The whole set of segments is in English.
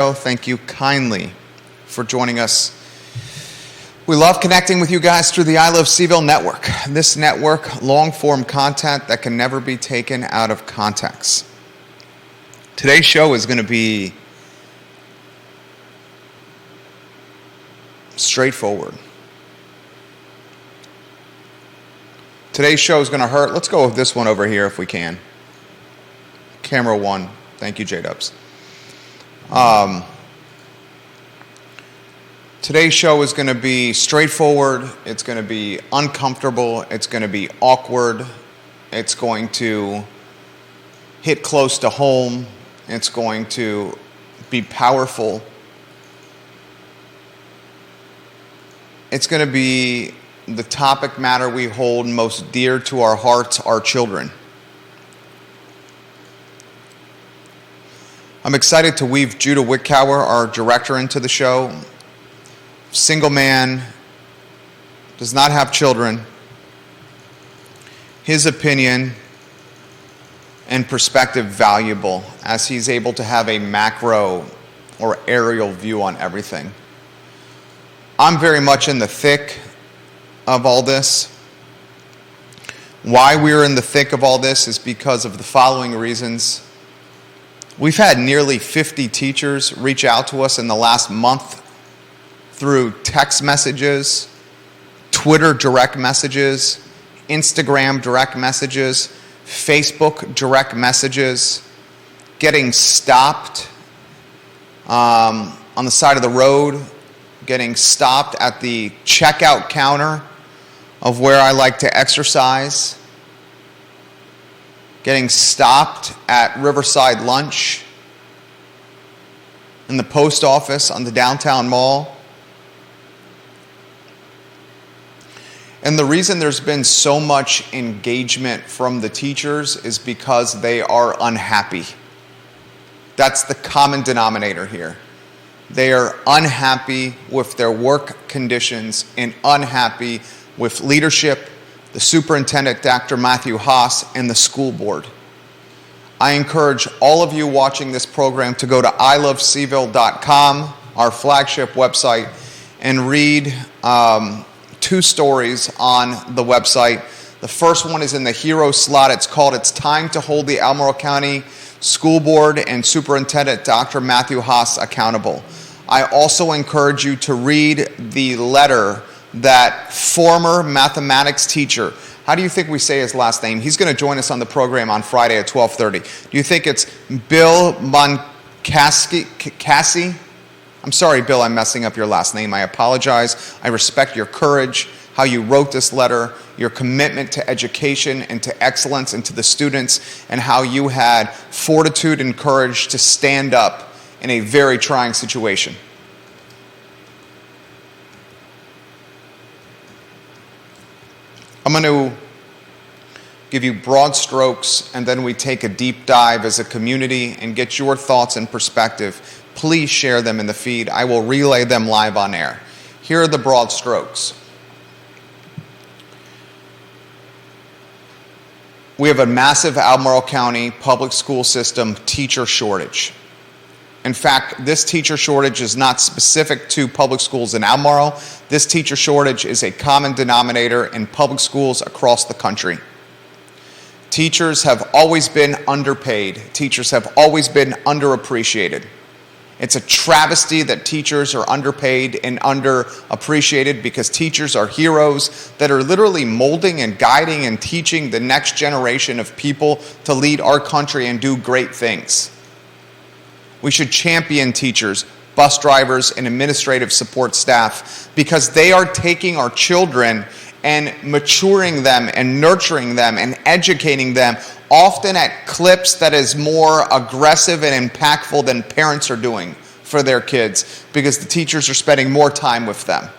Thank you kindly for joining us. We love connecting with you guys through the I Love CVille Network. This network, long-form content that can never be taken out of context. Today's show is going to be straightforward. Today's show is going to hurt. Let's go with this one over here if we can. Camera one. Thank you, J-Dubs. Today's show is going to be straightforward. It's going to be uncomfortable. It's going to be awkward. It's going to hit close to home. It's going to be powerful. It's going to be the topic matter we hold most dear to our hearts, our children. I'm excited to weave Judah Wickower, our director, into the show. Single man, does not have children. His opinion and perspective valuable as he's able to have a macro or aerial view on everything. I'm very much in the thick of all this. Why we're in the thick of all this is because of the following reasons. We've had nearly 50 teachers reach out to us in the last month through text messages, Twitter direct messages, Instagram direct messages, Facebook direct messages, getting stopped on the side of the road, getting stopped at the checkout counter of where I like to exercise, getting stopped at Riverside Lunch, in the post office on the downtown mall. And the reason there's been so much engagement from the teachers is because they are unhappy. That's the common denominator here. They are unhappy with their work conditions and unhappy with leadership, the superintendent, Dr. Matthew Haas, and the school board. I encourage all of you watching this program to go to ilovecville.com, our flagship website, and read two stories on the website. The first one is in the hero slot. It's called "It's Time to Hold the Almoral County School Board and Superintendent Dr. Matthew Haas Accountable." I also encourage you to read the letter that former mathematics teacher, how do you think we say his last name? He's going to join us on the program on Friday at 12:30. Do you think it's Bill Munkacsy? I'm sorry, Bill, I'm messing up your last name. I apologize. I respect your courage, how you wrote this letter, your commitment to education and to excellence and to the students, and how you had fortitude and courage to stand up in a very trying situation. I'm going to give you broad strokes, and then we take a deep dive as a community and get your thoughts and perspective. Please share them in the feed. I will relay them live on air. Here are the broad strokes. We have a massive Albemarle County public school system teacher shortage. In fact, this teacher shortage is not specific to public schools in Almoral. This teacher shortage is a common denominator in public schools across the country. Teachers have always been underpaid. Teachers have always been underappreciated. It's a travesty that teachers are underpaid and underappreciated because teachers are heroes that are literally molding and guiding and teaching the next generation of people to lead our country and do great things. We should champion teachers, bus drivers, and administrative support staff because they are taking our children and maturing them and nurturing them and educating them, often at clips that is more aggressive and impactful than parents are doing for their kids because the teachers are spending more time with them.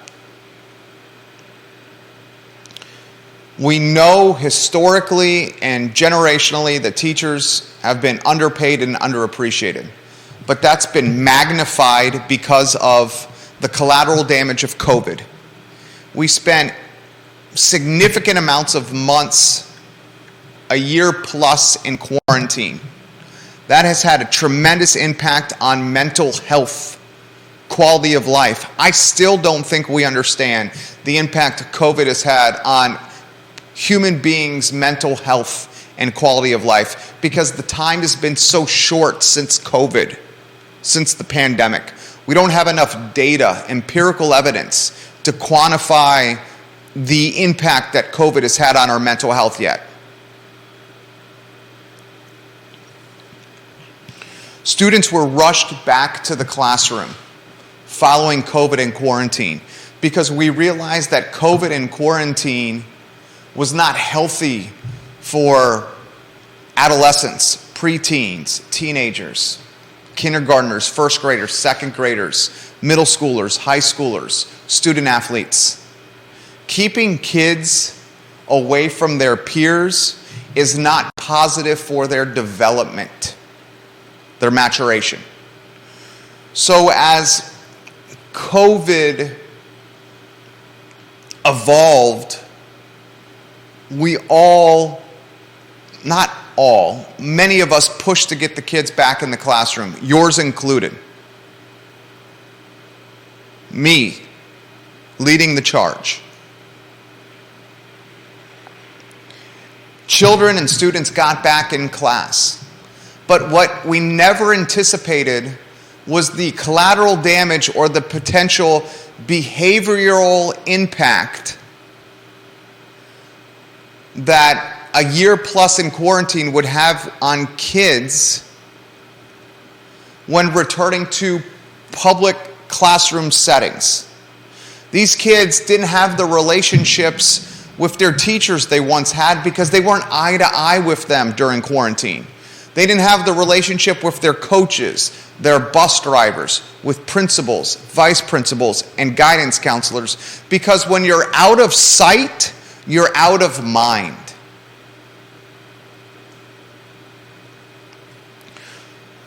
We know historically and generationally that teachers have been underpaid and underappreciated. But that's been magnified because of the collateral damage of COVID. We spent significant amounts of months, a year plus, in quarantine. That has had a tremendous impact on mental health, quality of life. I still don't think we understand the impact COVID has had on human beings' mental health and quality of life, because the time has been so short since COVID, since the pandemic. We don't have enough data, empirical evidence, to quantify the impact that COVID has had on our mental health yet. Students were rushed back to the classroom following COVID and quarantine because we realized that COVID and quarantine was not healthy for adolescents, preteens, teenagers, kindergartners, first graders, second graders, middle schoolers, high schoolers, student athletes. Keeping kids away from their peers is not positive for their development, their maturation. So as COVID evolved, we all, not all, many of us pushed to get the kids back in the classroom, yours included. Me, leading the charge. Children and students got back in class. But what we never anticipated was the collateral damage or the potential behavioral impact that a year plus in quarantine would have on kids when returning to public classroom settings. These kids didn't have the relationships with their teachers they once had because they weren't eye to eye with them during quarantine. They didn't have the relationship with their coaches, their bus drivers, with principals, vice principals, and guidance counselors, because when you're out of sight, you're out of mind.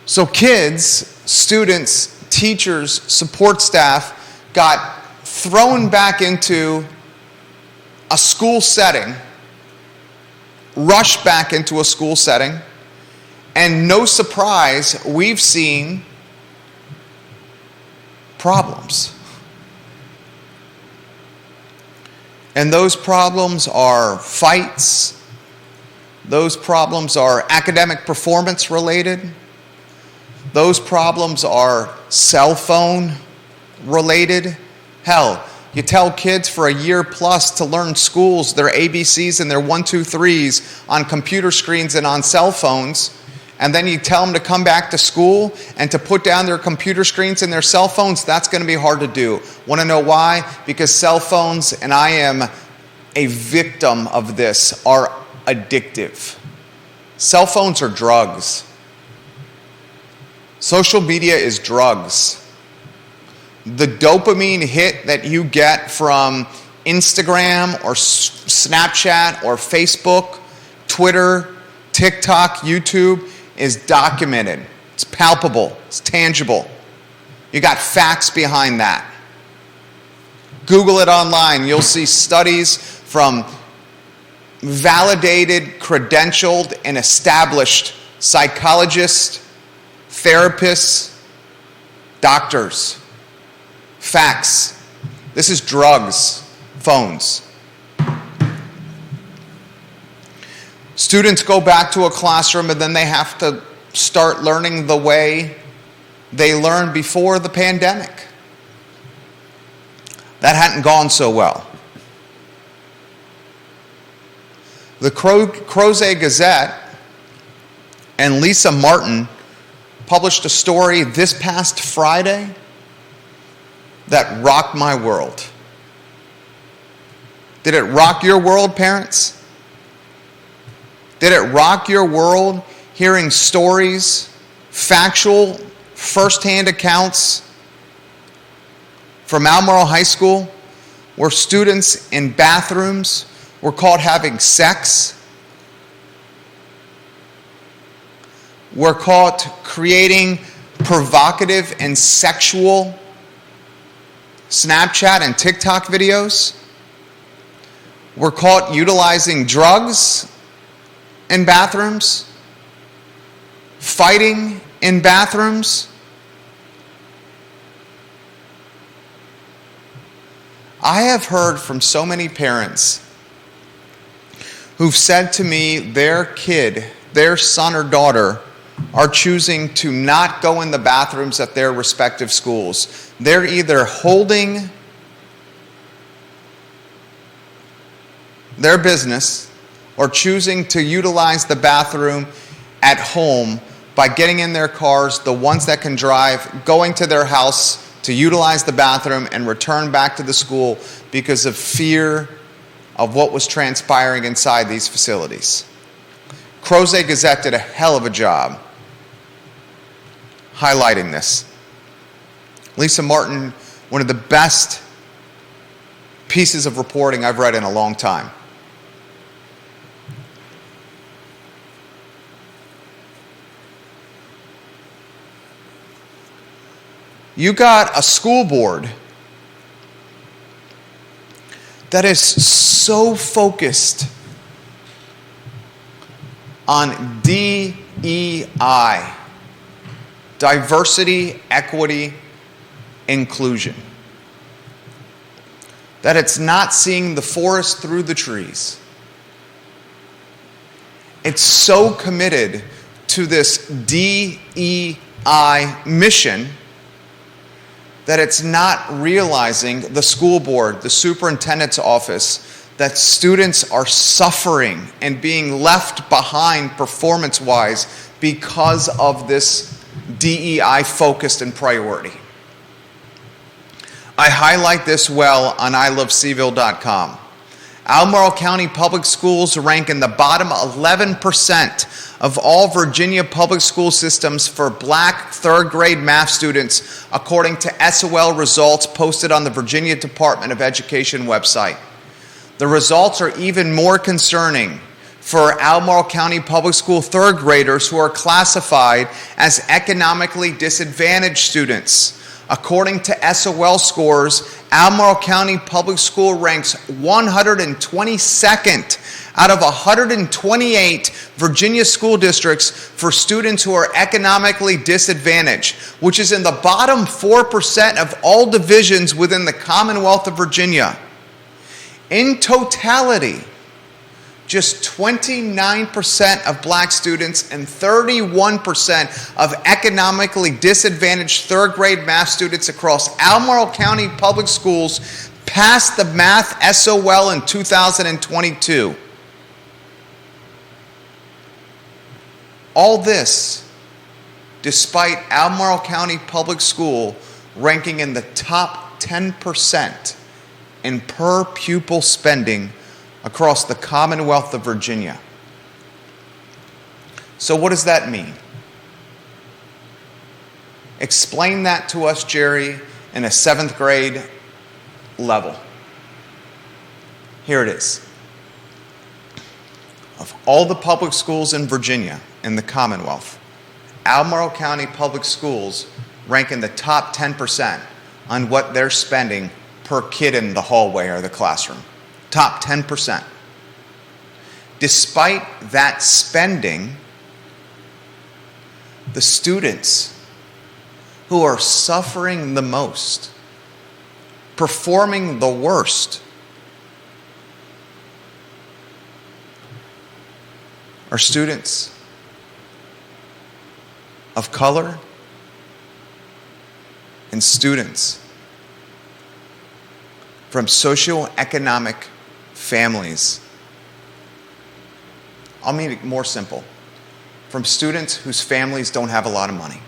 So kids, students, teachers, support staff got thrown back into a school setting, rushed back into a school setting, and no surprise, we've seen problems. And those problems are fights. Those problems are academic performance related. Those problems are cell phone related. Hell, you tell kids for a year plus to learn schools, their ABCs and their 1, 2, 3s on computer screens and on cell phones, and then you tell them to come back to school and to put down their computer screens and their cell phones. That's going to be hard to do. Want to know why? Because cell phones, and I am a victim of this, are addictive. Cell phones are drugs. Social media is drugs. The dopamine hit that you get from Instagram or Snapchat or Facebook, Twitter, TikTok, YouTube is documented. It's palpable. It's tangible. You got facts behind that. Google it online. You'll see studies from validated, credentialed, and established psychologists, therapists, doctors. Facts. This is drugs, phones. Students go back to a classroom and then they have to start learning the way they learned before the pandemic. That hadn't gone so well. The Crozet Gazette and Lisa Martin published a story this past Friday that rocked my world. Did it rock your world, parents? Did it rock your world hearing stories, factual, firsthand accounts from Almoral High School where students in bathrooms were caught having sex, were caught creating provocative and sexual Snapchat and TikTok videos, were caught utilizing drugs in bathrooms? fighting in bathrooms. I have heard from so many parents who've said to me their kid, their son or daughter, are choosing to not go in the bathrooms at their respective schools. They're either holding their business or choosing to utilize the bathroom at home by getting in their cars, the ones that can drive, going to their house to utilize the bathroom and return back to the school because of fear of what was transpiring inside these facilities. Crozet Gazette did a hell of a job highlighting this. Lisa Martin, one of the best pieces of reporting I've read in a long time. You got a school board that is so focused on DEI, diversity, equity, inclusion, that it's not seeing the forest through the trees. It's so committed to this DEI mission that it's not realizing, the school board, the superintendent's office, that students are suffering and being left behind performance-wise because of this DEI focused and priority. I highlight this well on ilovecville.com. Almoral County Public Schools rank in the bottom 11% of all Virginia public school systems for black third grade math students, according to SOL results posted on the Virginia Department of Education website. The results are even more concerning for Albemarle County Public School third graders who are classified as economically disadvantaged students. According to SOL scores, Almoral County Public School ranks 122nd out of 128 Virginia school districts for students who are economically disadvantaged, which is in the bottom 4% of all divisions within the Commonwealth of Virginia. In totality, just 29% of black students and 31% of economically disadvantaged third grade math students across Almoral County Public Schools passed the math SOL in 2022. All this despite Almoral County Public School ranking in the top 10% in per pupil spending across the Commonwealth of Virginia. So what does that mean? Explain that to us, Jerry, in a 7th grade level. Here it is. Of all the public schools in Virginia, in the Commonwealth, Almoral County Public Schools rank in the top 10% on what they're spending per kid in the hallway or the classroom. Top 10%. Despite that spending, the students who are suffering the most, performing the worst, are students of color and students from socioeconomic families. I'll make it more simple. From students whose families don't have a lot of money.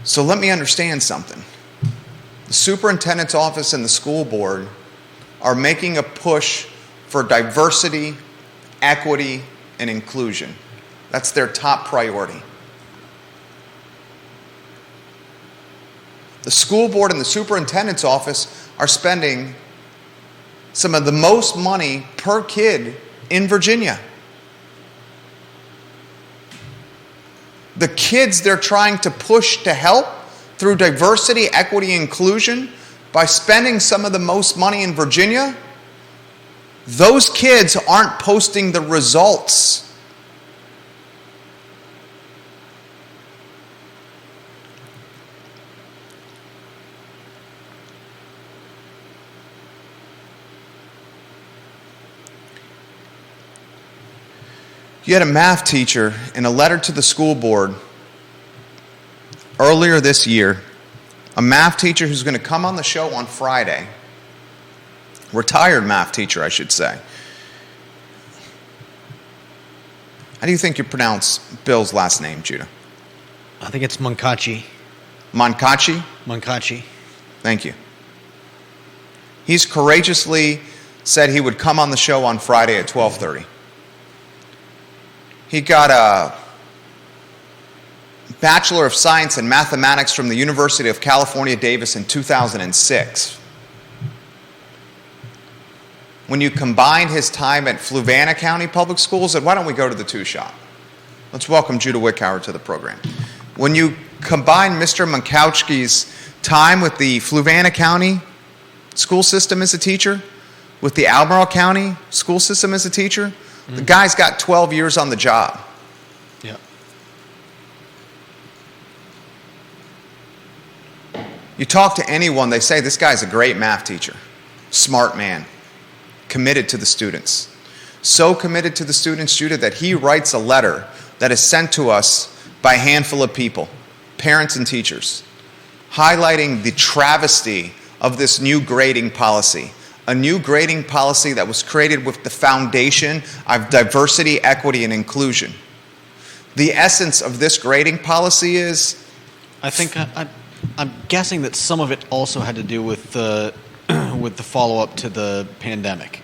So let me understand something. The superintendent's office and the school board are making a push for diversity, equity, and inclusion. That's their top priority. The school board and the superintendent's office are spending some of the most money per kid in Virginia. The kids they're trying to push to help through diversity, equity, inclusion by spending some of the most money in Virginia, Those kids aren't posting the results. You had a math teacher in a letter to the school board earlier this year, a math teacher who's going to come on the show on Friday, retired math teacher, I should say. How do you think you pronounce Bill's last name, Judah? I think it's Munkacsy. Munkacsy? Munkacsy. Thank you. He's courageously said he would come on the show on Friday at 12:30. He got a Bachelor of Science in Mathematics from the University of California, Davis in 2006. When you combine his time at Fluvanna County Public Schools, and why don't we go to the two-shot? Let's welcome Judah Wickhauer to the program. When you combine Mr. Munkacsy's time with the Fluvanna County school system as a teacher, with the Albemarle County school system as a teacher, the guy's got 12 years on the job. Yeah. You talk to anyone, they say this guy's a great math teacher, smart man, committed to the students. So committed to the students, Judah, that he writes a letter that is sent to us by a handful of people, parents and teachers, highlighting the travesty of this new grading policy. A new grading policy that was created with the foundation of diversity, equity, and inclusion. The essence of this grading policy is... I think I'm guessing that some of it also had to do with the follow-up to the pandemic.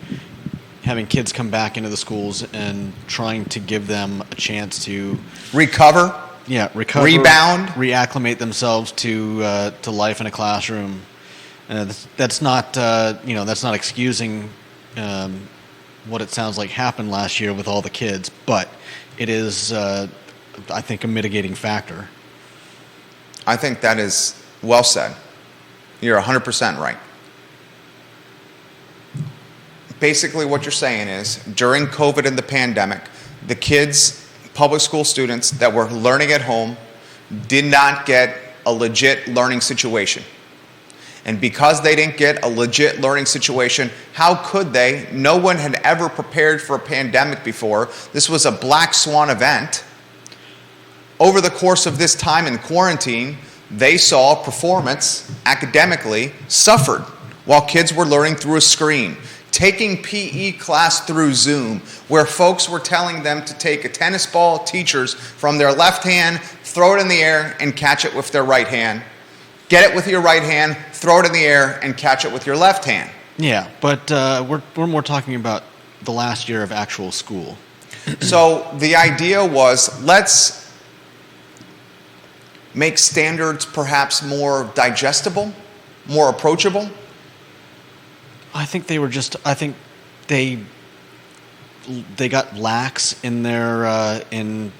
Having kids come back into the schools and trying to give them a chance to... recover, rebound, reacclimate themselves to life in a classroom. That's not excusing what it sounds like happened last year with all the kids, but it is, I think, a mitigating factor. I think that is well said. You're 100% right. Basically what you're saying is, during COVID and the pandemic, the kids, public school students that were learning at home did not get a legit learning situation. And because they didn't get a legit learning situation, how could they? No one had ever prepared for a pandemic before. This was a black swan event. Over the course of this time in quarantine, they saw performance academically suffered while kids were learning through a screen. Taking PE class through Zoom, where folks were telling them to take a tennis ball, teachers, from their left hand, throw it in the air, and catch it with their right hand. Get it with your right hand, throw it in the air, and catch it with your left hand. Yeah, but we're more talking about the last year of actual school. So the idea was, let's make standards perhaps more digestible, more approachable. I think they were just. I think they got lax in their in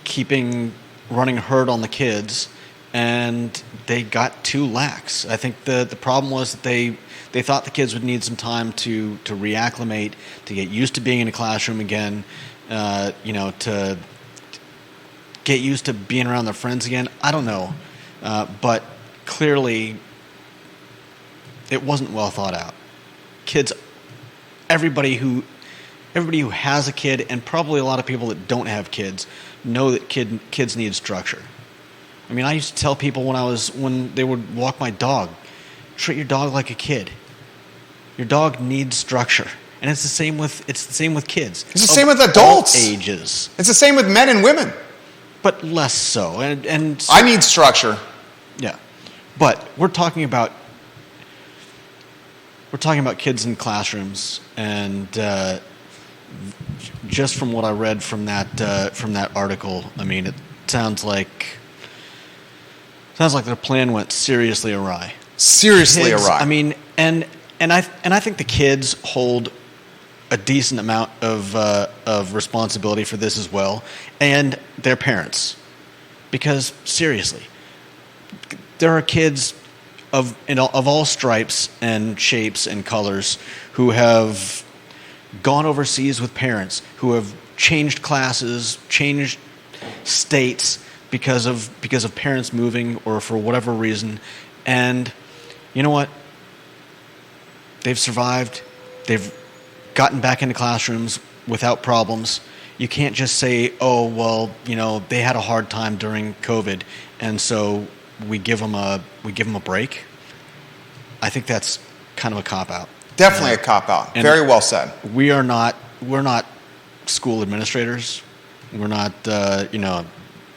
keeping running herd on the kids, and they got too lax. I think the problem was that they thought the kids would need some time to reacclimate, to get used to being in a classroom again, to get used to being around their friends again. I don't know, but clearly it wasn't well thought out. Kids, everybody who has a kid, and probably a lot of people that don't have kids, know that kids need structure. I mean, I used to tell people when they would walk my dog, treat your dog like a kid. Your dog needs structure, and it's the same with kids. It's the same with adults. All ages. It's the same with men and women. But less so. And I need structure. Yeah, but we're talking about kids in classrooms, and just from what I read from that article, I mean, it sounds like their plan went seriously awry. Seriously awry. I mean, and I think the kids hold a decent amount of responsibility for this as well, and their parents, because seriously, there are kids of all stripes and shapes and colors who have gone overseas with parents, who have changed classes, changed states because of parents moving or for whatever reason. And you know what? They've survived. They've gotten back into classrooms without problems. You can't just say, oh, well, they had a hard time during COVID, and so we give them a break. I think that's kind of a cop-out. Definitely a cop-out. Very well said. We're not school administrators. We're not,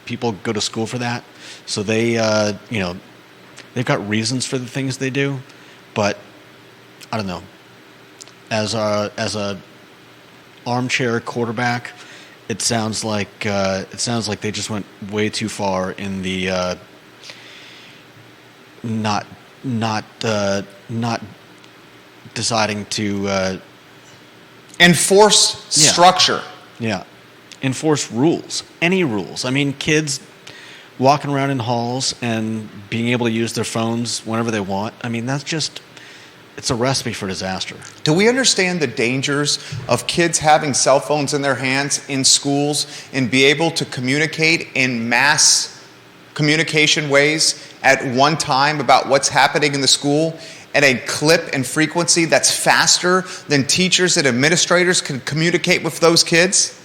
people go to school for that. So they, they've got reasons for the things they do, but I don't know. As a armchair quarterback, it sounds like they just went way too far in the not deciding to enforce structure. Yeah, enforce rules. Any rules. I mean, kids walking around in halls and being able to use their phones whenever they want. I mean, it's a recipe for disaster. Do we understand the dangers of kids having cell phones in their hands in schools and be able to communicate in mass communication ways at one time about what's happening in the school at a clip and frequency that's faster than teachers and administrators can communicate with those kids?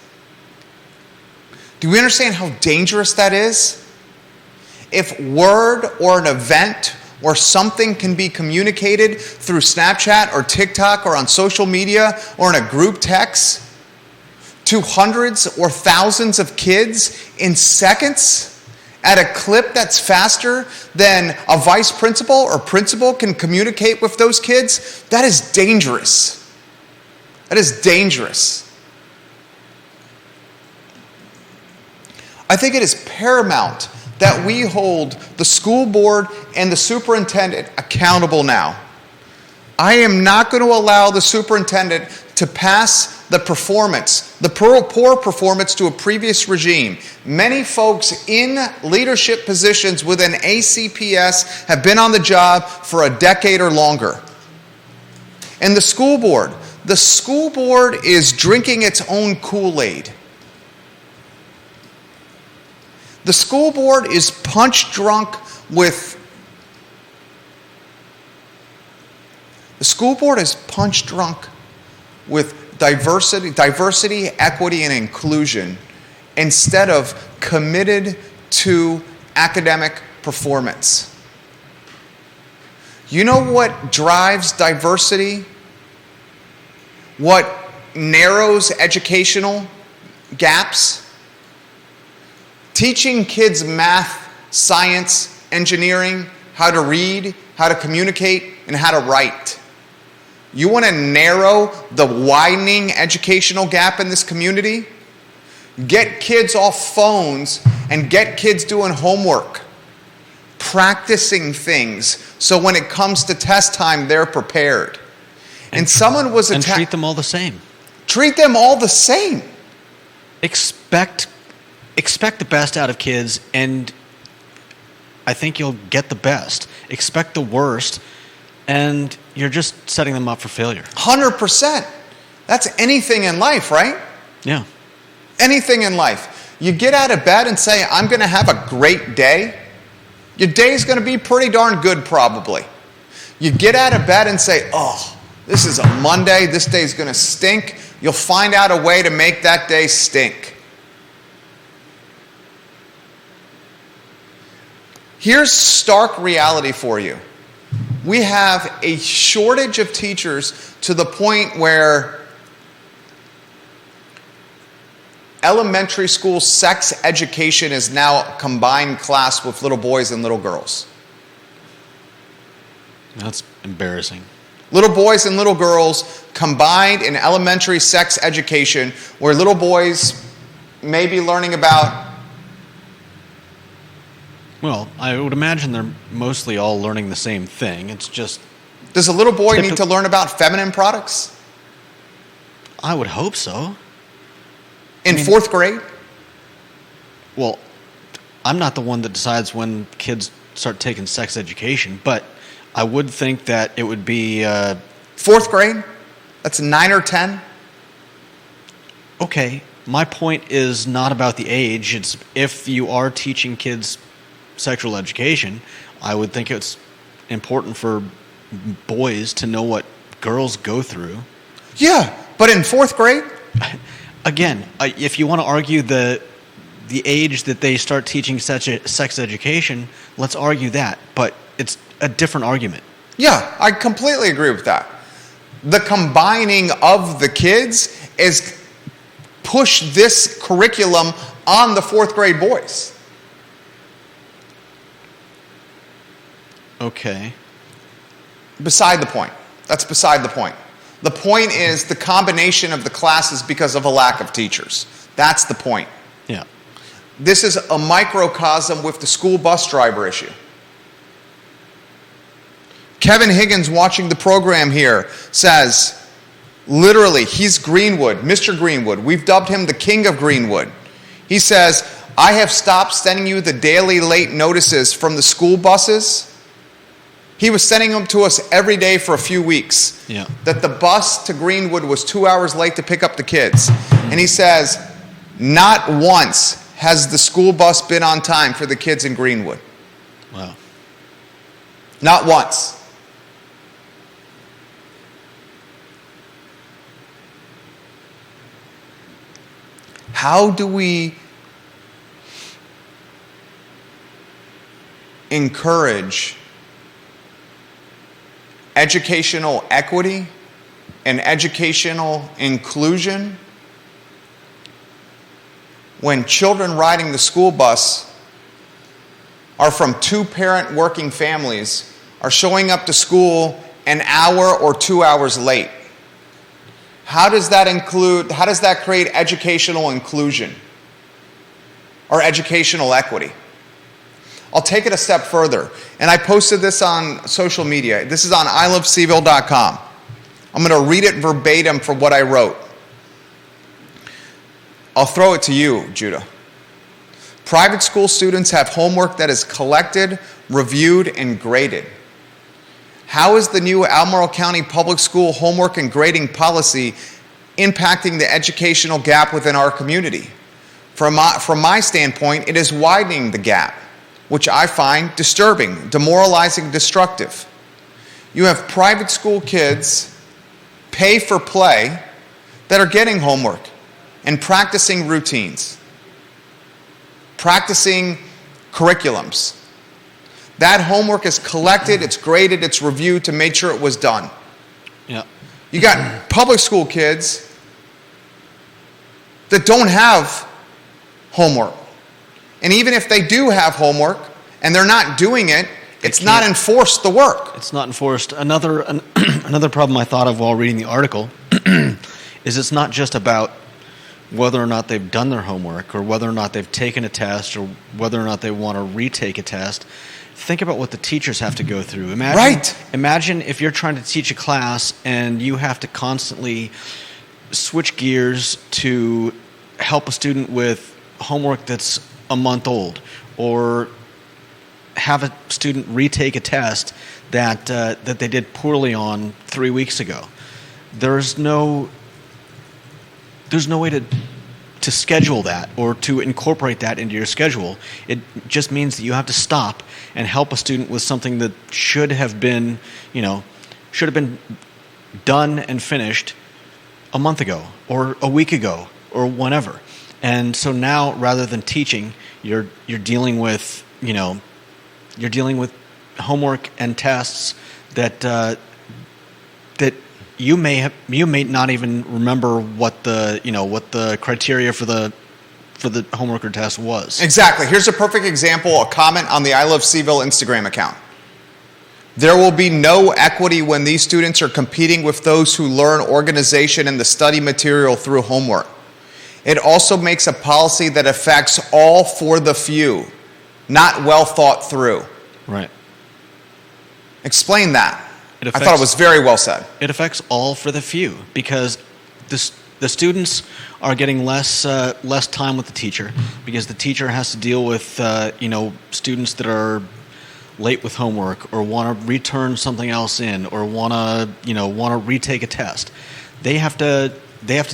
Do we understand how dangerous that is? If word or an event or something can be communicated through Snapchat or TikTok or on social media or in a group text to hundreds or thousands of kids in seconds at a clip that's faster than a vice principal or principal can communicate with those kids, that is dangerous. That is dangerous. I think it is paramount that we hold the school board and the superintendent accountable now. I am not going to allow the superintendent to pass the poor performance to a previous regime. Many folks in leadership positions within ACPS have been on the job for a decade or longer. And the school board is drinking its own Kool-Aid. The school board is punch drunk with diversity, equity, and inclusion instead of committed to academic performance. You know what drives diversity? What narrows educational gaps? Teaching kids math, science, engineering, how to read, how to communicate, and how to write. You want to narrow the widening educational gap in this community? Get kids off phones and get kids doing homework, practicing things, so when it comes to test time, they're prepared. And someone was and treat them all the same. Treat them all the same. Expect the best out of kids, and I think you'll get the best. Expect the worst, and you're just setting them up for failure. 100%. That's anything in life, right? Yeah. Anything in life. You get out of bed and say, I'm going to have a great day. Your day's going to be pretty darn good, probably. You get out of bed and say, oh, this is a Monday. This day's going to stink. You'll find out a way to make that day stink. Here's stark reality for you. We have a shortage of teachers to the point where elementary school sex education is now a combined class with little boys and little girls. That's embarrassing. Little boys and little girls combined in elementary sex education, where little boys may be learning about. Well, I would imagine they're mostly all learning the same thing. It's just... Does a little boy need to learn about feminine products? I would hope so. In fourth grade? Well, I'm not the one that decides when kids start taking sex education, but I would think that it would be... Fourth grade? That's 9 or 10? Okay, my point is not about the age. It's if you are teaching kids sexual education, I would think it's important for boys to know what girls go through. Yeah, but in fourth grade? Again, if you want to argue the age that they start teaching sex education, let's argue that. But it's a different argument. Yeah, I completely agree with that. The combining of the kids is push this curriculum on the fourth grade boys. Okay. Beside the point. That's beside the point. The point is the combination of the classes because of a lack of teachers. That's the point. Yeah. This is a microcosm with the school bus driver issue. Kevin Higgins, watching the program here, says, literally, he's Greenwood, Mr. Greenwood. We've dubbed him the king of Greenwood. He says, I have stopped sending you the daily late notices from the school buses. He was sending them to us every day for a few weeks. Yeah. That the bus to Greenwood was 2 hours late to pick up the kids. And he says, not once has the school bus been on time for the kids in Greenwood. Wow. Not once. How do we encourage educational equity and educational inclusion when children riding the school bus are from two-parent working families, are showing up to school an hour or 2 hours late? How does that create educational inclusion or educational equity? I'll take it a step further, and I posted this on social media. This is on ilovecville.com. I'm going to read it verbatim for what I wrote. I'll throw it to you, Judah. Private school students have homework that is collected, reviewed, and graded. How is the new Almoral County Public School homework and grading policy impacting the educational gap within our community? From my standpoint, it is widening the gap, which I find disturbing, demoralizing, destructive. You have private school kids pay for play that are getting homework and practicing routines, practicing curriculums. That homework is collected, it's graded, it's reviewed to make sure it was done. Yeah. You got public school kids that don't have homework. And even if they do have homework and they're not doing it, it's not enforced, the work. It's not enforced. Another problem I thought of while reading the article is it's not just about whether or not they've done their homework or whether or not they've taken a test or whether or not they want to retake a test. Think about what the teachers have to go through. Imagine if you're trying to teach a class and you have to constantly switch gears to help a student with homework that's a month old, or have a student retake a test that they did poorly on 3 weeks ago. There's no way to schedule that or to incorporate that into your schedule. It just means that you have to stop and help a student with something that should have been done and finished a month ago or a week ago or whenever. And so now, rather than teaching, you're dealing with homework and tests that you may not even remember what the criteria for the homework or test was. Exactly. Here's a perfect example, a comment on the I Love CVille Instagram account. There will be no equity when these students are competing with those who learn organization and the study material through homework. It also makes a policy that affects all for the few, not well thought through. Right. Explain that. I thought it was very well said. It affects all for the few because the students are getting less time with the teacher because the teacher has to deal with students that are late with homework or want to return something else in or want to retake a test, they have to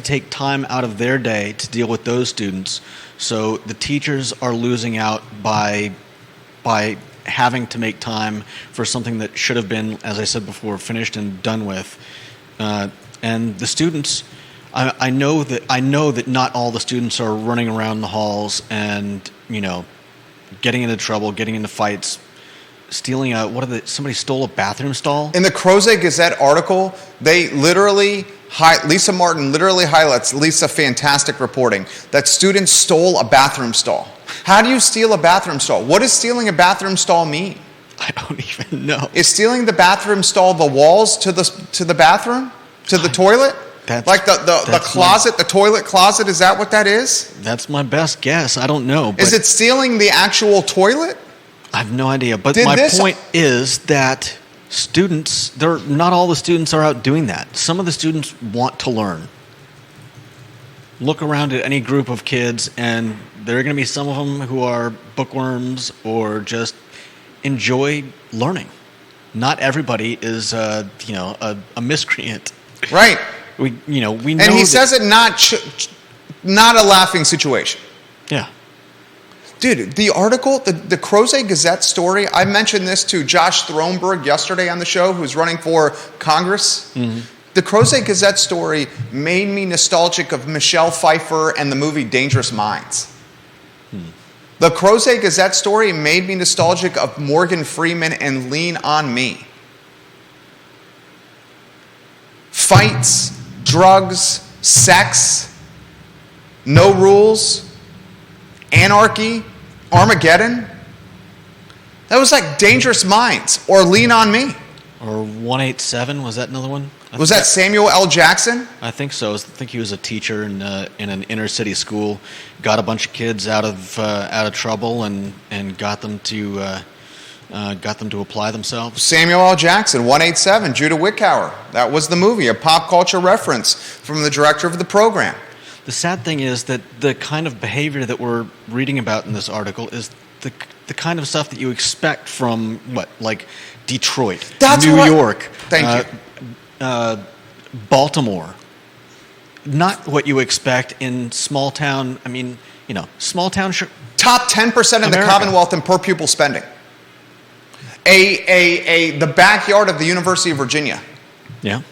take time out of their day to deal with those students. So the teachers are losing out by having to make time for something that should have been, as I said before, finished and done with. And the students, I know that not all the students are running around the halls and getting into trouble, getting into fights, stealing somebody stole a bathroom stall. In the Crozet Gazette article, Lisa Martin literally highlights Lisa fantastic reporting that students stole a bathroom stall. How do you steal a bathroom stall? What does stealing a bathroom stall mean? I don't even know. Is stealing the bathroom stall the walls to the bathroom? To the toilet? Like the closet, the toilet closet, is that what that is? That's my best guess. I don't know. Is it stealing the actual toilet? I have no idea. But my point is that not all the students are out doing that. Some of the students want to learn. Look around at any group of kids, and there are going to be some of them who are bookworms or just enjoy learning. Not everybody is, a miscreant. Right. We know. And he says it not a laughing situation. Yeah. Dude, the article, the Crozet Gazette story, I mentioned this to Josh Thronberg yesterday on the show, who's running for Congress. Mm-hmm. The Crozet Gazette story made me nostalgic of Michelle Pfeiffer and the movie Dangerous Minds. The Crozet Gazette story made me nostalgic of Morgan Freeman and Lean on Me. Fights, drugs, sex, no rules, anarchy, Armageddon. That was like Dangerous Minds or Lean on Me. Or 187, was that another one? Was that Samuel L. Jackson? I think so. I think he was a teacher in an inner city school, got a bunch of kids out of trouble and got them to apply themselves. Samuel L. Jackson, 187, Judah Wickower. That was the movie, a pop culture reference from the director of the program. The sad thing is that the kind of behavior that we're reading about in this article is the kind of stuff that you expect from like Detroit, New York, Thank you. Baltimore. Not what you expect in small town. I mean, small town. Top 10% in the Commonwealth in per pupil spending. The backyard of the University of Virginia. Yeah.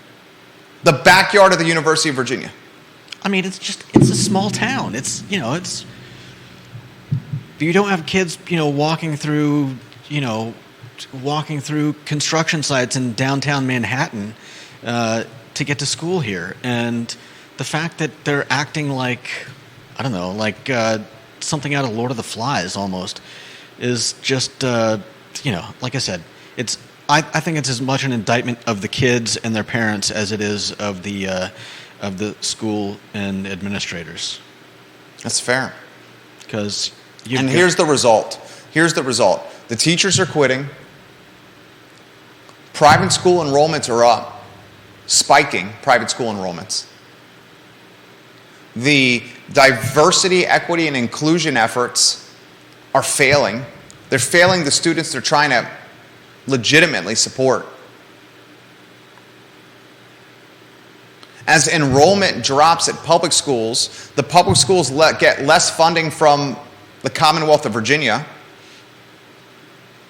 The backyard of the University of Virginia. I mean, it's a small town. It's you don't have kids, walking through construction sites in downtown Manhattan to get to school here. And the fact that they're acting like, I don't know, like something out of Lord of the Flies almost is just, like I said, I think it's as much an indictment of the kids and their parents as it is of the school and administrators. That's fair. Because here's the result. The teachers are quitting. Private school enrollments are up, spiking private school enrollments. The diversity, equity, and inclusion efforts are failing. They're failing the students they're trying to legitimately support. As enrollment drops at public schools, the public schools get less funding from the Commonwealth of Virginia,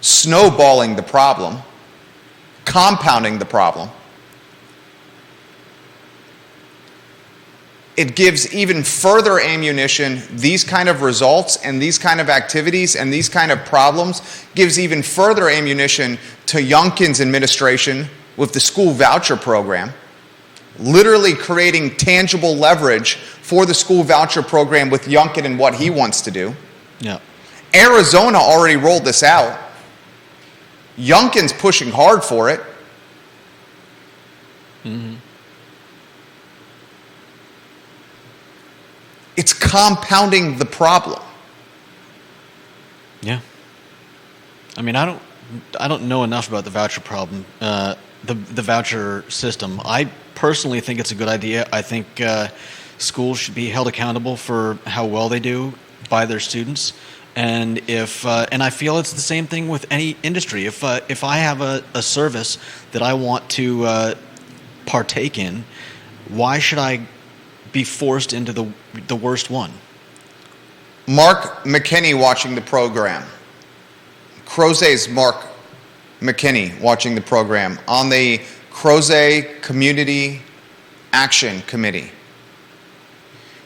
snowballing the problem, compounding the problem. It gives even further ammunition. These kind of results and these kind of activities and these kind of problems gives even further ammunition to Youngkin's administration with the school voucher program, literally creating tangible leverage for the school voucher program with Youngkin and what he wants to do. Yeah. Arizona already rolled this out. Youngkin's pushing hard for it. Mm-hmm. It's compounding the problem. Yeah. I mean, I don't know enough about the voucher problem, the voucher system. I personally think it's a good idea. I think schools should be held accountable for how well they do by their students, And and I feel it's the same thing with any industry. If I have a service that I want to partake in, why should I be forced into the worst one? Mark McKinney watching the program. Crozet's Mark McKinney watching the program on the Crozet Community Action Committee.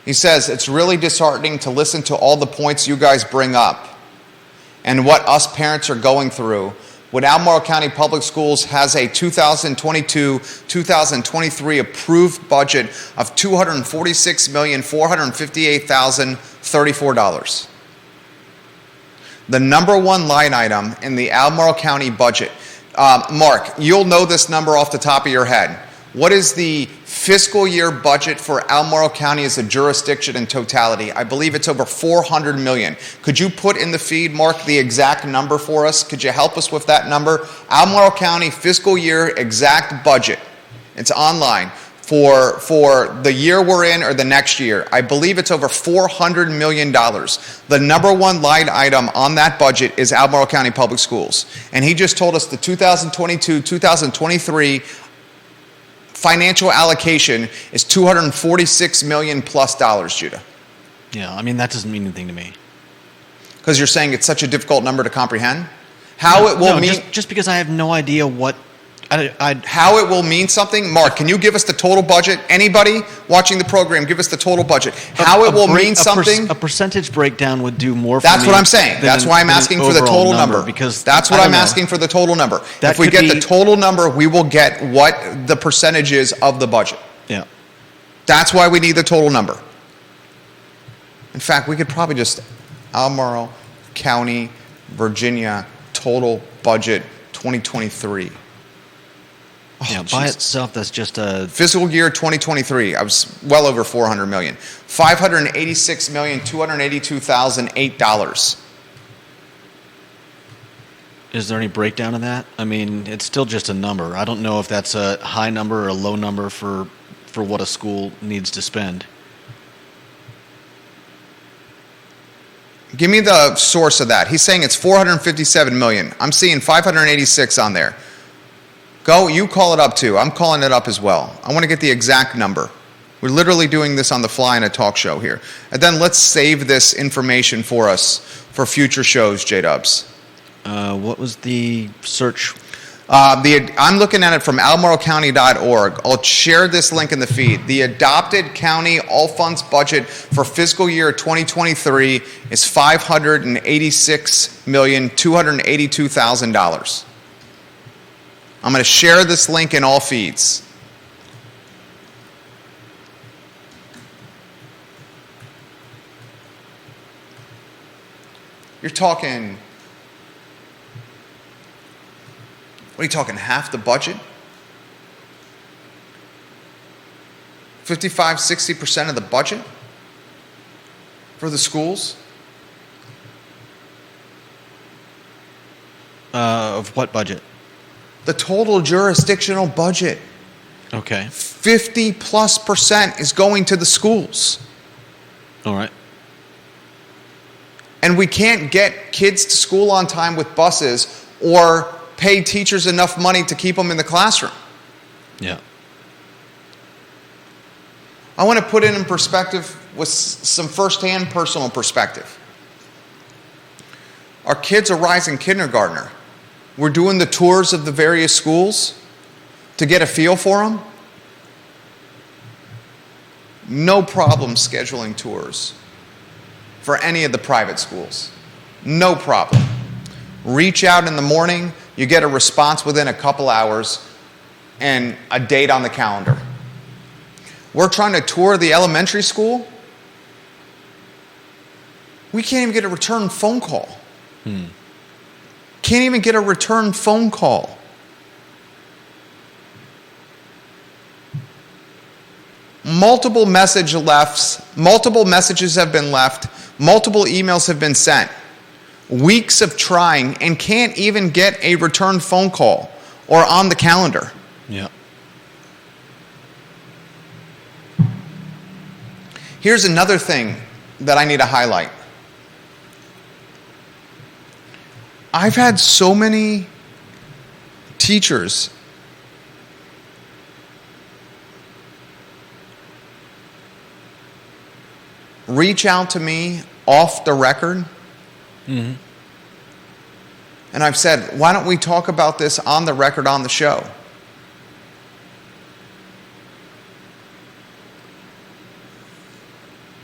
He says, it's really disheartening to listen to all the points you guys bring up and what us parents are going through when Albemarle County Public Schools has a 2022-2023 approved budget of $246,458,034. The number one line item in the Albemarle County budget. Mark, you'll know this number off the top of your head. What is the fiscal year budget for Almoral County as a jurisdiction in totality? I believe it's over $400 million. Could you put in the feed, Mark, the exact number for us? Could you help us with that number? Almoral County fiscal year exact budget. It's online for the year we're in or the next year. I believe it's over $400 million. The number one line item on that budget is Albemarle County Public Schools. And he just told us the 2022-2023 financial allocation is $246 million plus, Judah. Yeah, I mean, that doesn't mean anything to me. Because you're saying it's such a difficult number to comprehend? How it will mean... Just because I have no idea what... How it will mean something? Mark, can you give us the total budget? Anybody watching the program, give us the total budget. How it will mean something? A percentage breakdown would do more for me. That's what I'm saying. That's why I'm asking for the total number. Because that's what I'm asking for the total number. If we get the total number, we will get what the percentage is of the budget. Yeah. That's why we need the total number. In fact, we could probably just Almoral County, Virginia, total budget 2023. Yeah, by itself, that's just a... Fiscal year 2023, I was well over $400 million. $586,282,008. Is there any breakdown in that? I mean, it's still just a number. I don't know if that's a high number or a low number for what a school needs to spend. Give me the source of that. He's saying it's $457 million. I'm seeing 586 on there. Go, you call it up too. I'm calling it up as well. I want to get the exact number. We're literally doing this on the fly in a talk show here. And then let's save this information for us for future shows, J-Dubs. What was the search? I'm looking at it from almoralcounty.org. I'll share this link in the feed. The adopted county all funds budget for fiscal year 2023 is $586,282,000. I'm going to share this link in all feeds. You're talking, what are you talking, half the budget? 55-60% of the budget for the schools? Of what budget? The total jurisdictional budget. Okay. 50+% is going to the schools. All right. And we can't get kids to school on time with buses or pay teachers enough money to keep them in the classroom. Yeah. I want to put it in perspective with some firsthand personal perspective. Our kid's a rising kindergartner. We're doing the tours of the various schools to get a feel for them. No problem scheduling tours for any of the private schools. No problem. Reach out in the morning, you get a response within a couple hours and a date on the calendar. We're trying to tour the elementary school. We can't even get a return phone call. Can't even get a return phone call. Multiple messages have been left. Multiple emails have been sent. Weeks of trying and can't even get a return phone call or on the calendar. Yeah. Here's another thing that I need to highlight. I've had so many teachers reach out to me off the record. Mm-hmm. And I've said, why don't we talk about this on the record on the show?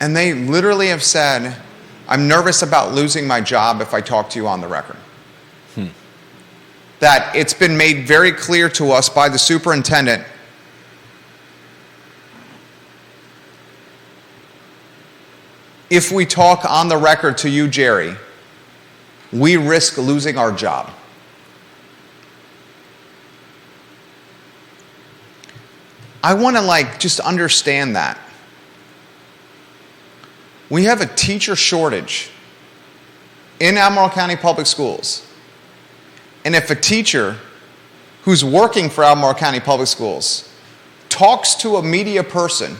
And they literally have said, I'm nervous about losing my job if I talk to you on the record. That it's been made very clear to us by the superintendent if we talk on the record to you, Jerry, we risk losing our job. I want to just understand that. We have a teacher shortage in Albemarle County Public Schools. And if a teacher who's working for Albemarle County Public Schools talks to a media person,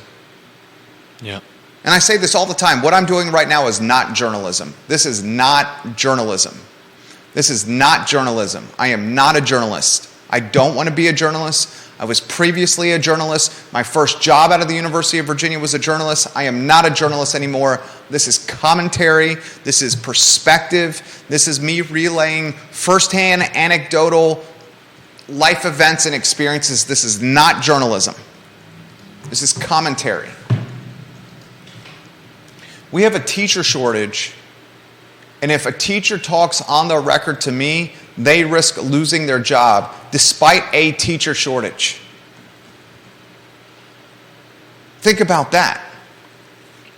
yeah. And I say this all the time, what I'm doing right now is not journalism. This is not journalism. This is not journalism. I am not a journalist. I don't want to be a journalist. I was previously a journalist. My first job out of the University of Virginia was a journalist. I am not a journalist anymore. This is commentary. This is perspective. This is me relaying firsthand anecdotal life events and experiences. This is not journalism. This is commentary. We have a teacher shortage, and if a teacher talks on the record to me, they risk losing their job despite a teacher shortage. Think about that.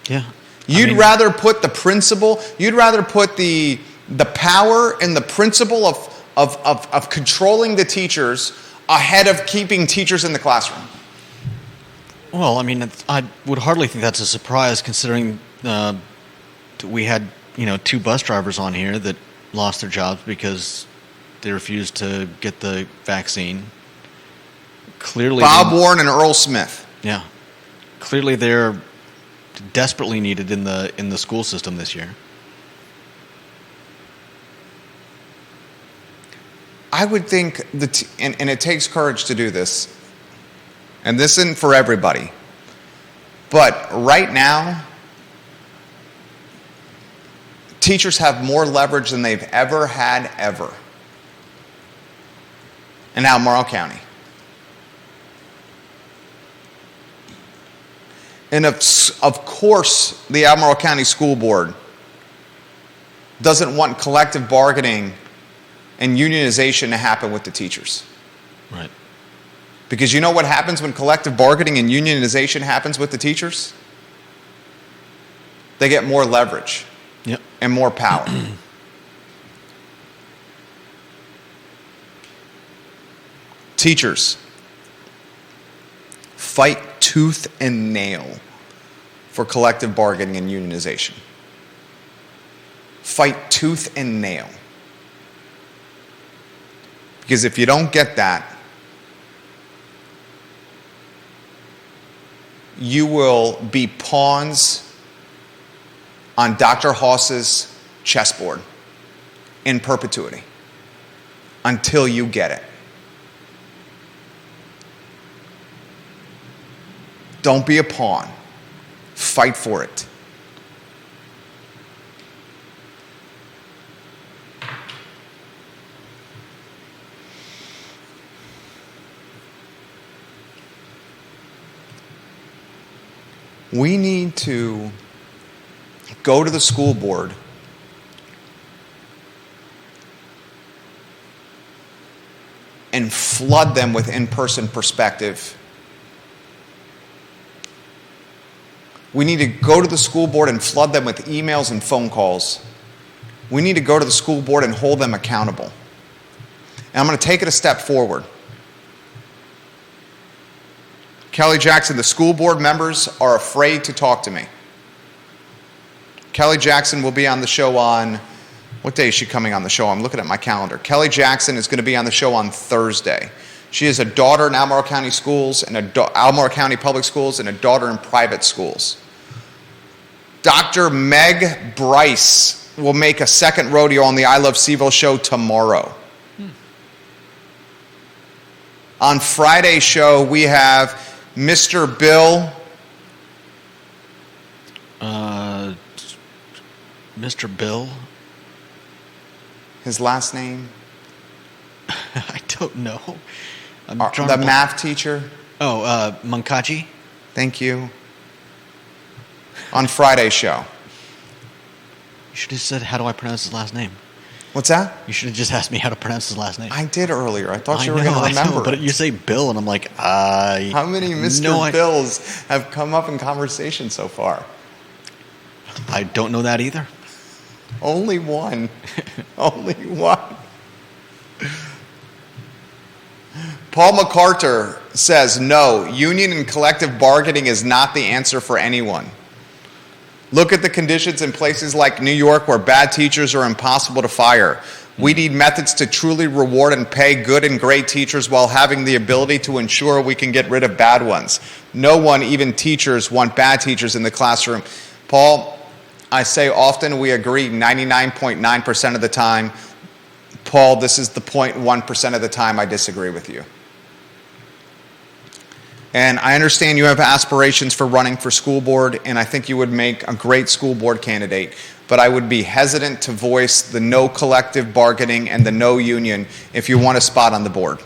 Yeah. You'd rather put the principal, you'd rather put the power and the principle of controlling the teachers ahead of keeping teachers in the classroom. Well, I mean, I would hardly think that's a surprise considering we had, 2 bus drivers on here that lost their jobs because they refused to get the vaccine. Clearly, Bob Warren and Earl Smith. Yeah, clearly they're desperately needed in the school system this year. I would think and it takes courage to do this, and this isn't for everybody, but right now, teachers have more leverage than they've ever had in Albemarle County. And of course, the Albemarle County School Board doesn't want collective bargaining and unionization to happen with the teachers. Right. Because you know what happens when collective bargaining and unionization happens with the teachers? They get more leverage. Yep. And more power. Teachers, fight tooth and nail for collective bargaining and unionization. Fight tooth and nail. Because if you don't get that, you will be pawns on Dr. Haas's chessboard in perpetuity until you get it. Don't be a pawn. Fight for it. We need to go to the school board and flood them with in-person perspective. We need to go to the school board and flood them with emails and phone calls. We need to go to the school board and hold them accountable. And I'm going to take it a step forward. Kelly Jackson, the school board members are afraid to talk to me. Kelly Jackson will be on the show on, what day is she coming on the show? I'm looking at my calendar. Kelly Jackson is going to be on the show on Thursday. She has a daughter in Albemarle County Schools and Albemarle County Public Schools and a daughter in private schools. Dr. Meg Bryce will make a second rodeo on the I Love CVille show tomorrow. On Friday's show, we have Mr. Bill. Mr. Bill? His last name? I don't know. The math teacher. Oh, Munkacsy? Thank you. On Friday's show. You should have said, how do I pronounce his last name? What's that? You should have just asked me how to pronounce his last name. I did earlier. I thought you were going to remember. I know, but you say Bill, and I'm like, How many Mr. Bills have come up in conversation so far? I don't know that either. Only one. Only one. Paul MacArthur says, no, union and collective bargaining is not the answer for anyone. Look at the conditions in places like New York where bad teachers are impossible to fire. We need methods to truly reward and pay good and great teachers while having the ability to ensure we can get rid of bad ones. No one, even teachers, want bad teachers in the classroom. Paul, I say often we agree 99.9% of the time. Paul, this is the 0.1% of the time I disagree with you. And I understand you have aspirations for running for school board, and I think you would make a great school board candidate. But I would be hesitant to voice the no collective bargaining and the no union if you want a spot on the board.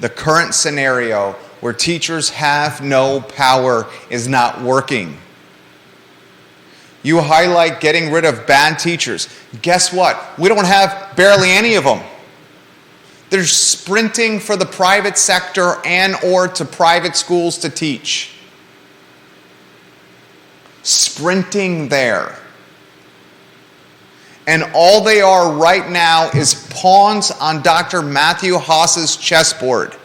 The current scenario where teachers have no power is not working. You highlight getting rid of bad teachers. Guess what? We don't have barely any of them. They're sprinting for the private sector and or to private schools to teach. Sprinting there. And all they are right now is pawns on Dr. Matthew Haas's chessboard.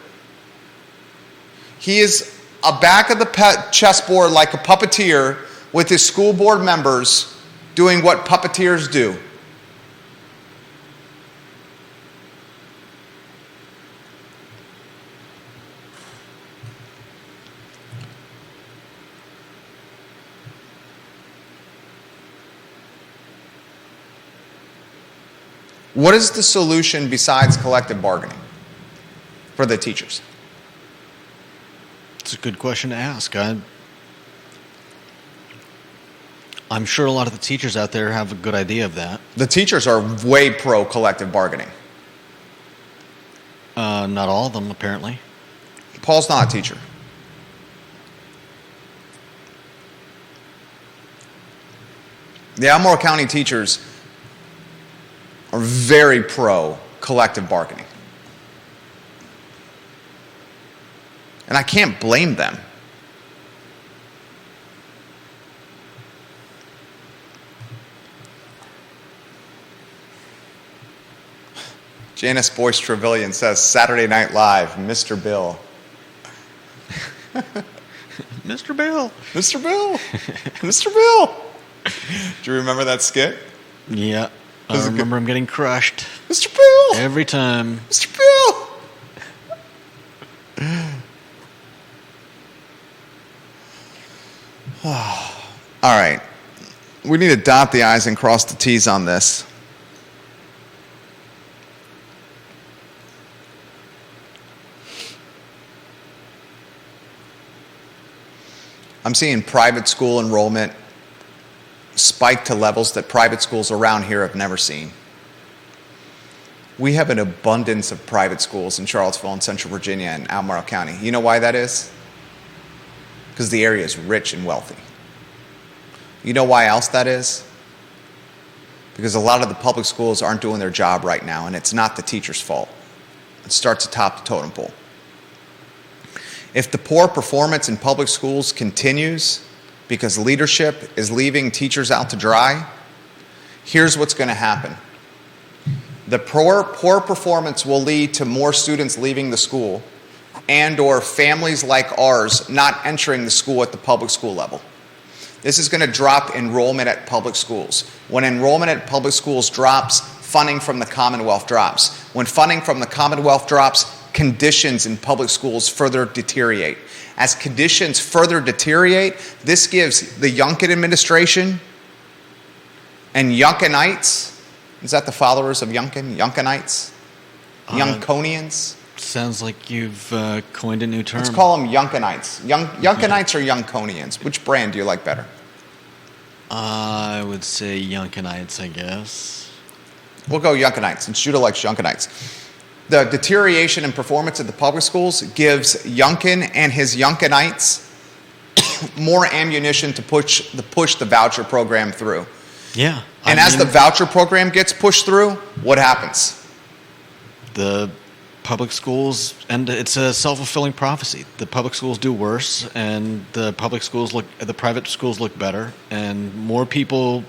He is a back of the chessboard like a puppeteer with his school board members doing what puppeteers do. What is the solution besides collective bargaining for the teachers? It's a good question to ask. I'm sure a lot of the teachers out there have a good idea of that. The teachers are way pro collective bargaining. Not all of them, apparently. Paul's not a teacher. The Almoral County teachers are very pro collective bargaining. And I can't blame them. Janice Boyce Trevelyan says, Saturday Night Live, Mr. Bill. Mr. Bill. Mr. Bill. Mr. Bill. Do you remember that skit? Yeah. I remember him getting crushed. Mr. Bill! Every time. Mr. Bill! All right. We need to dot the I's and cross the T's on this. I'm seeing private school enrollment spike to levels that private schools around here have never seen. We have an abundance of private schools in Charlottesville and Central Virginia and Albemarle County. You know why that is? Because the area is rich and wealthy. You know why else that is? Because a lot of the public schools aren't doing their job right now, and it's not the teacher's fault. It starts atop the totem pole. If the poor performance in public schools continues because leadership is leaving teachers out to dry, here's what's going to happen. The poor performance will lead to more students leaving the school and or families like ours not entering the school at the public school level. This is going to drop enrollment at public schools. When enrollment at public schools drops, funding from the Commonwealth drops. When funding from the Commonwealth drops, conditions in public schools further deteriorate. As conditions further deteriorate, this gives the Youngkin administration And Yunkenites, is that the followers of Yunkin? Yunkenites? Yunkonians? Sounds like you've coined a new term. Let's call them Yunkenites. Yunkenites or Yunkonians? Which brand do you like better? I would say Yunkenites, I guess. We'll go Yunkenites, since Judah likes Yunkenites. The deterioration in performance at the public schools gives Yunkin and his Yunkenites more ammunition to push the voucher program through. Yeah. And as the voucher program gets pushed through, what happens? The public schools, and it's a self-fulfilling prophecy. The public schools do worse, and the private schools look better, and more people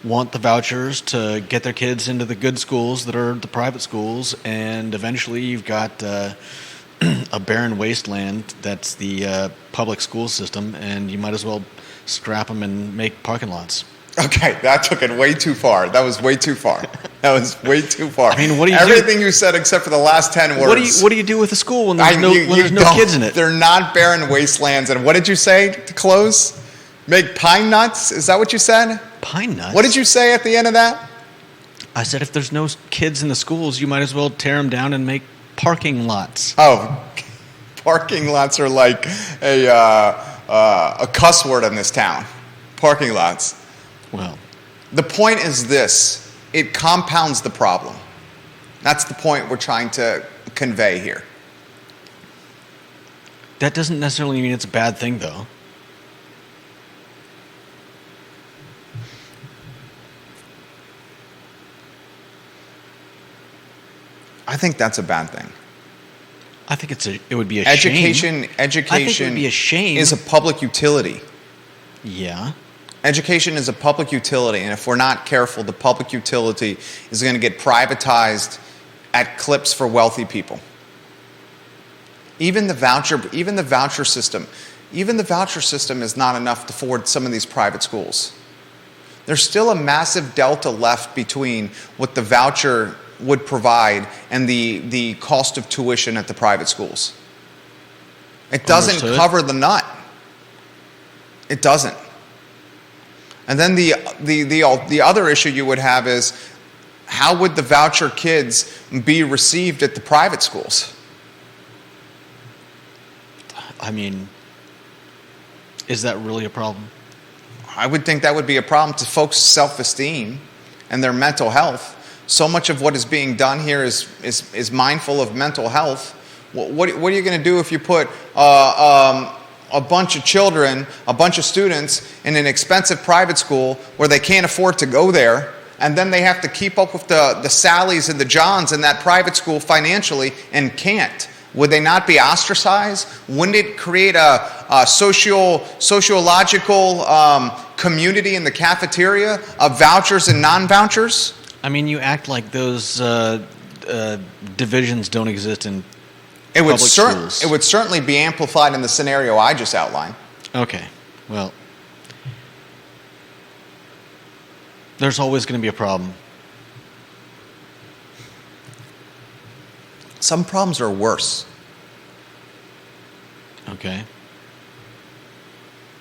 want the vouchers to get their kids into the good schools that are the private schools, and eventually you've got a barren wasteland that's the public school system, and you might as well scrap them and make parking lots. Okay, that took it way too far. That was way too far. That was way too far. I mean, what do you Everything you said except for the last 10 words. What do you do with a school when there's no kids in it? They're not barren wastelands. And what did you say to close? Make pine nuts? Is that what you said? Pine nuts? What did you say at the end of that? I said if there's no kids in the schools, you might as well tear them down and make parking lots. Oh, parking lots are like a cuss word in this town. Parking lots. Well, the point is this. It compounds the problem. That's the point we're trying to convey here. That doesn't necessarily mean it's a bad thing, though. I think that's a bad thing. I think it would be a shame. Education I think it would be a shame. is a public utility. Yeah. Education is a public utility, and if we're not careful, the public utility is going to get privatized at clips for wealthy people. Even the voucher system is not enough to afford some of these private schools. There's still a massive delta left between what the voucher would provide and the cost of tuition at the private schools. It doesn't cover the nut. It doesn't. And then the other issue you would have is, how would the voucher kids be received at the private schools? I mean, is that really a problem? I would think that would be a problem to folks' self-esteem and their mental health. So much of what is being done here is mindful of mental health. What are you going to do if you put a bunch of children, a bunch of students in an expensive private school where they can't afford to go there, and then they have to keep up with the Sallys and the Johns in that private school financially and can't? Would they not be ostracized? Wouldn't it create a sociological community in the cafeteria of vouchers and non-vouchers? I mean, you act like those divisions don't exist in It would schools. It would certainly be amplified in the scenario I just outlined. Okay, well, there's always going to be a problem. Some problems are worse. Okay.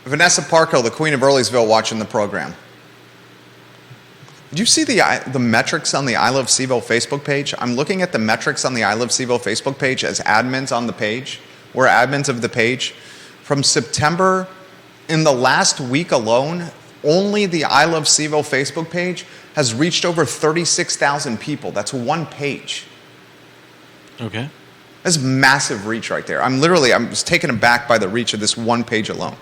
Vanessa Parkhill, the Queen of Earlysville, watching the program. Did you see the metrics on the I Love CVille Facebook page? I'm looking at the metrics on the I Love CVille Facebook page as admins on the page. We're admins of the page. From September, in the last week alone, only the I Love CVille Facebook page has reached over 36,000 people. That's one page. Okay. That's massive reach right there. I'm just taken aback by the reach of this one page alone.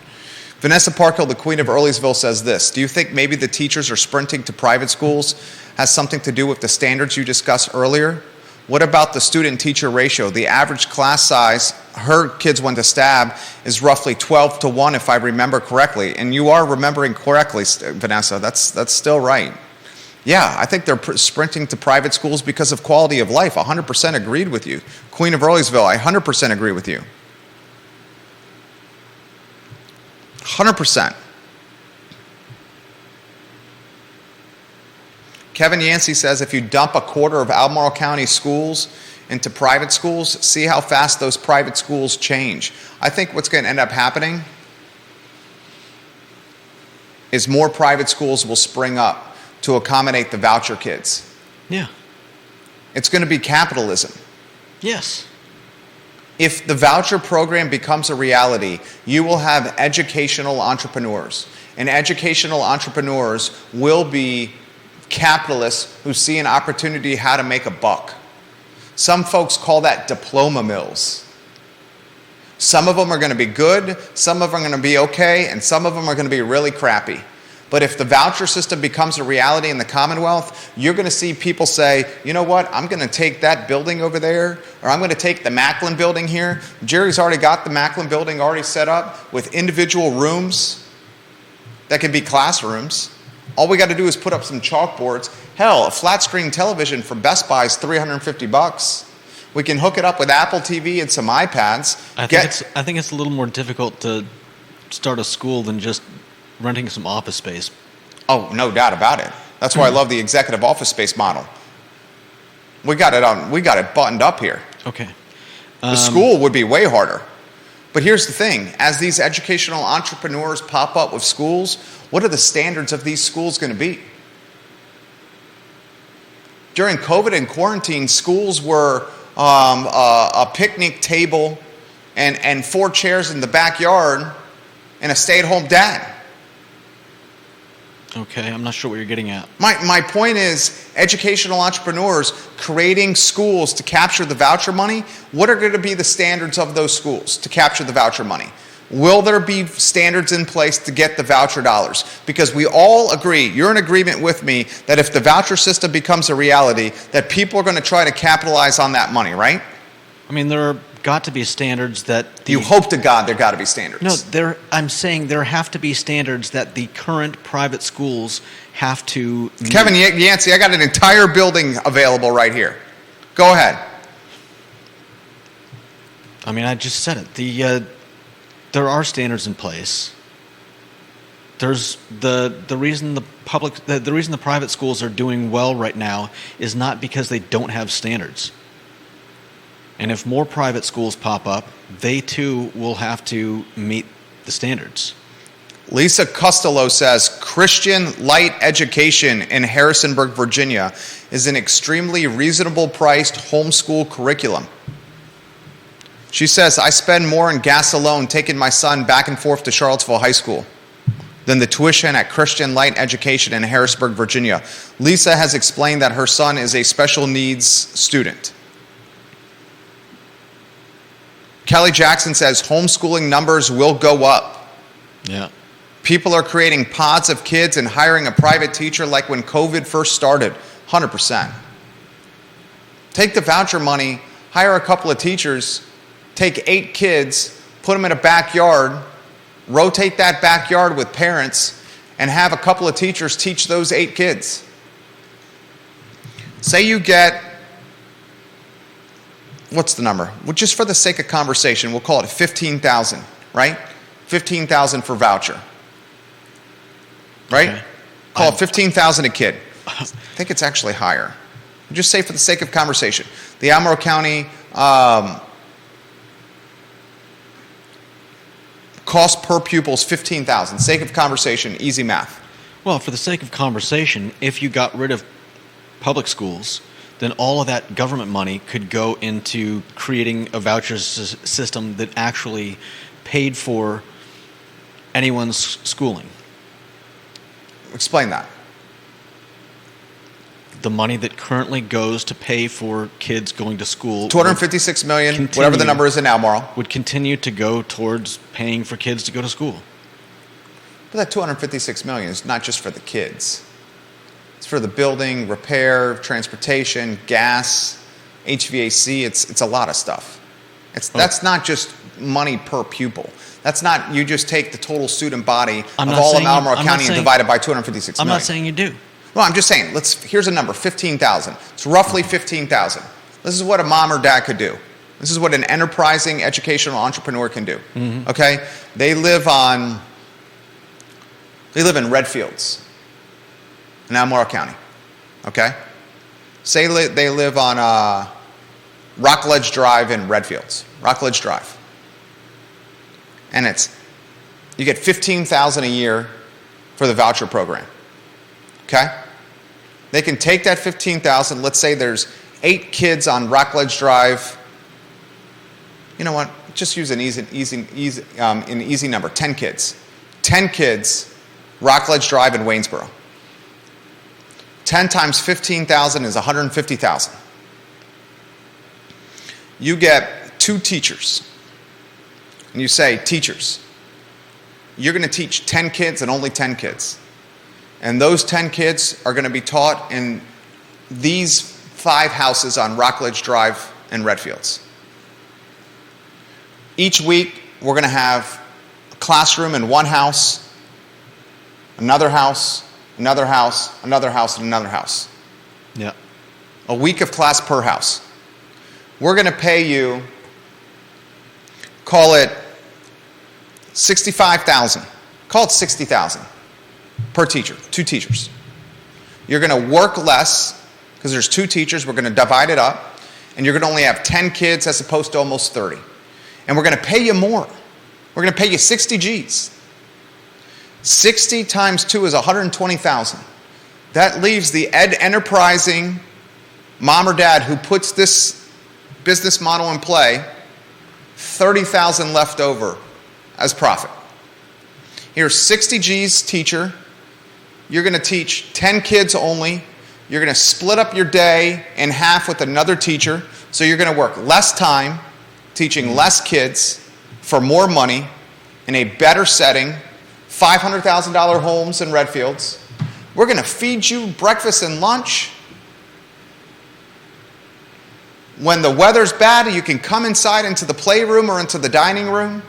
Vanessa Parkhill, the Queen of Earlysville, says this: do you think maybe the teachers are sprinting to private schools has something to do with the standards you discussed earlier? What about the student-teacher ratio? The average class size her kids went to STAB is roughly 12-1, if I remember correctly. And you are remembering correctly, Vanessa. That's still right. Yeah, I think they're sprinting to private schools because of quality of life. 100% agreed with you. Queen of Earlysville, I 100% agree with you. 100%. Kevin Yancey says if you dump a quarter of Albemarle County schools into private schools, see how fast those private schools change. I think what's going to end up happening is more private schools will spring up to accommodate the voucher kids. Yeah. It's going to be capitalism. Yes. If the voucher program becomes a reality, you will have educational entrepreneurs. And educational entrepreneurs will be capitalists who see an opportunity how to make a buck. Some folks call that diploma mills. Some of them are going to be good, some of them are going to be okay, and some of them are going to be really crappy. But if the voucher system becomes a reality in the Commonwealth, you're going to see people say, you know what, I'm going to take that building over there, or I'm going to take the Macklin building here. Jerry's already got the Macklin building already set up with individual rooms that can be classrooms. All we got to do is put up some chalkboards. Hell, a flat screen television from Best Buy is $350. We can hook it up with Apple TV and some iPads. I think it's a little more difficult to start a school than just renting some office space. Oh, no doubt about it. That's why I love the executive office space model. We got it buttoned up here. Okay. The school would be way harder. But here's the thing, as these educational entrepreneurs pop up with schools, what are the standards of these schools going to be? During COVID and quarantine, schools were a picnic table and 4 chairs in the backyard and a stay-at-home dad. Okay, I'm not sure what you're getting at. My point is, educational entrepreneurs creating schools to capture the voucher money, what are going to be the standards of those schools to capture the voucher money? Will there be standards in place to get the voucher dollars? Because we all agree, you're in agreement with me, that if the voucher system becomes a reality, that people are going to try to capitalize on that money, right? I mean, there are got to be standards that... You hope to God there got to be standards. No, I'm saying there have to be standards that the current private schools have to... Kevin Yancey, I got an entire building available right here. Go ahead. I mean, I just said it. There are standards in place. There's the reason the reason the private schools are doing well right now is not because they don't have standards. And if more private schools pop up, they too will have to meet the standards. Lisa Costello says, Christian light education in Harrisonburg, Virginia is an extremely reasonable priced homeschool curriculum. She says, I spend more in gas alone taking my son back and forth to Charlottesville High School than the tuition at Christian light education in Harrisonburg, Virginia. Lisa has explained that her son is a special needs student. Kelly Jackson says homeschooling numbers will go up. Yeah. People are creating pods of kids and hiring a private teacher like when COVID first started. 100%. Take the voucher money, hire a couple of teachers, take 8 kids, put them in a backyard, rotate that backyard with parents, and have a couple of teachers teach those 8 kids. Say you get... What's the number? Well, just for the sake of conversation, we'll call it 15,000, right? 15,000 for voucher. Right? Okay. Call it 15,000 a kid. I think it's actually higher. Just say for the sake of conversation. The Almoral County cost per pupil is 15,000. Sake of conversation, easy math. Well, for the sake of conversation, if you got rid of public schools, then all of that government money could go into creating a voucher system that actually paid for anyone's schooling. Explain that. The money that currently goes to pay for kids going to school... $256 million, whatever the number is in Almoral. ...would continue to go towards paying for kids to go to school. But that $256 million is not just for the kids. It's for the building, repair, transportation, gas, HVAC. It's a lot of stuff. That's not just money per pupil. That's not, you just take the total student body of all of Albemarle County and divide it by $256 million. I'm not saying you do. Well, I'm just saying, here's a number, 15,000. It's roughly 15,000. This is what a mom or dad could do. This is what an enterprising educational entrepreneur can do. Mm-hmm. Okay? They live in Redfields in Almoral County. Okay? Say they live on Rockledge Drive in Redfields. Rockledge Drive. And you get $15,000 a year for the voucher program. Okay? They can take that $15,000. Let's say there's 8 kids on Rockledge Drive. You know what? Just use an easy number. 10 kids. 10 kids, Rockledge Drive in Waynesboro. 10 times 15,000 is 150,000. You get 2 teachers. And you say, teachers, you're going to teach 10 kids and only 10 kids. And those 10 kids are going to be taught in these 5 houses on Rockledge Drive in Redfields. Each week, we're going to have a classroom in one house, another house, another house, another house, and another house. Yeah. A week of class per house. We're going to pay you, call it $65,000. Call it $60,000 per teacher, 2 teachers. You're going to work less because there's 2 teachers. We're going to divide it up, and you're going to only have 10 kids as opposed to almost 30. And we're going to pay you more. We're going to pay you 60 G's. 60 times 2 is 120,000. That leaves the enterprising mom or dad who puts this business model in play 30,000 left over as profit. Here's 60 G's, teacher. You're going to teach 10 kids only. You're going to split up your day in half with another teacher. So you're going to work less time, teaching less kids for more money in a better setting, $500,000 homes in Redfields. We're going to feed you breakfast and lunch. When the weather's bad, you can come inside into the playroom or into the dining room.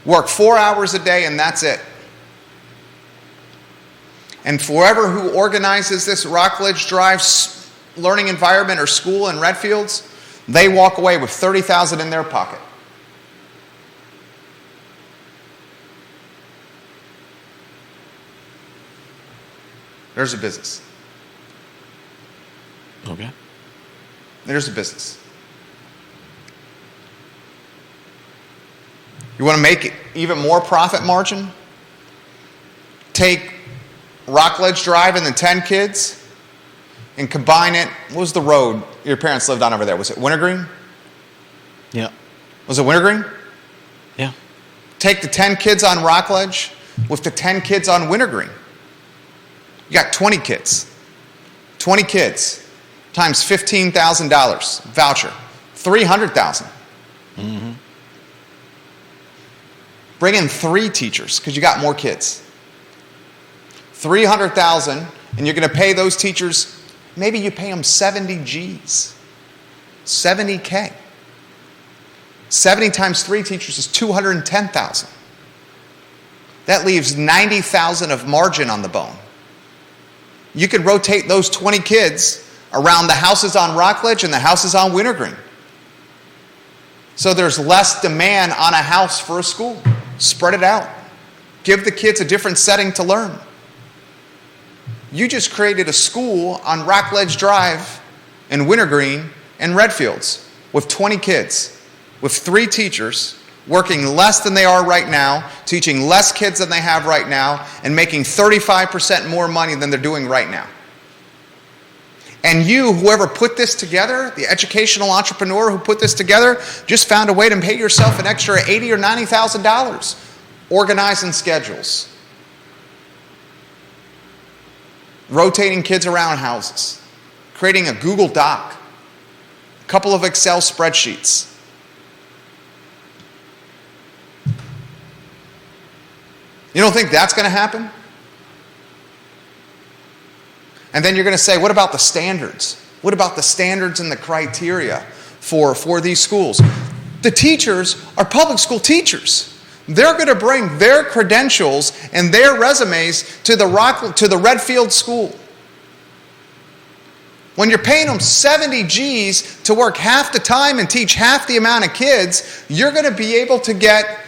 Work 4 hours a day, and that's it. And whoever who organizes this Rockledge Drive learning environment or school in Redfields, they walk away with $30,000 in their pocket. There's a business. Okay. There's a business. You want to make it even more profit margin? Take Rockledge Drive and the 10 kids and combine it. What was the road your parents lived on over there? Was it Wintergreen? Yeah. Was it Wintergreen? Yeah. Take the 10 kids on Rockledge with the 10 kids on Wintergreen. You got 20 kids. 20 kids times $15,000 voucher. $300,000. Mm-hmm. Bring in 3 teachers because you got more kids. $300,000, and you're going to pay those teachers, maybe you pay them 70 G's. 70K. 70 times 3 teachers is $210,000. That leaves $90,000 of margin on the bone. You could rotate those 20 kids around the houses on Rockledge and the houses on Wintergreen. So there's less demand on a house for a school. Spread it out. Give the kids a different setting to learn. You just created a school on Rockledge Drive in Wintergreen and Redfields with 20 kids, with 3 teachers, working less than they are right now, teaching less kids than they have right now, and making 35% more money than they're doing right now. And you, whoever put this together, the educational entrepreneur who put this together, just found a way to pay yourself an extra $80,000 or $90,000 organizing schedules, rotating kids around houses, creating a Google Doc, a couple of Excel spreadsheets. You don't think that's going to happen? And then you're going to say, what about the standards? What about the standards and the criteria for these schools? The teachers are public school teachers. They're going to bring their credentials and their resumes to the Redfield school. When you're paying them 70 G's to work half the time and teach half the amount of kids, you're going to be able to get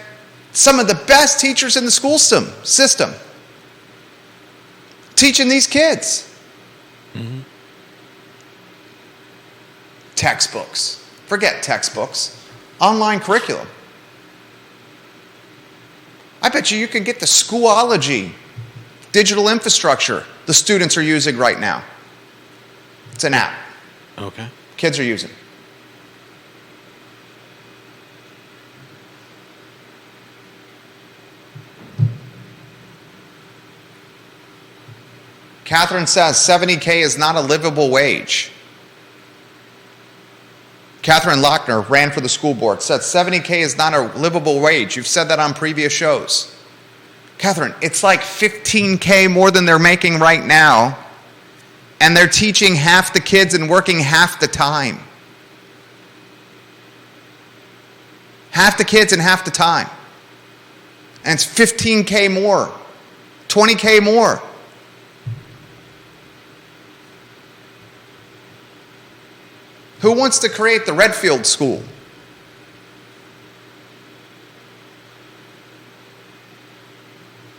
some of the best teachers in the school system teaching these kids. Mm-hmm. Textbooks. Forget textbooks. Online curriculum. I bet you can get the Schoology digital infrastructure the students are using right now. It's an app. Okay. Kids are using. Catherine says $70K is not a livable wage. Catherine Lochner ran for the school board, said $70K is not a livable wage. You've said that on previous shows. Catherine, it's like $15K more than they're making right now, and they're teaching half the kids and working half the time. Half the kids and half the time. And it's $15K more, $20K more. Who wants to create the Redfield School?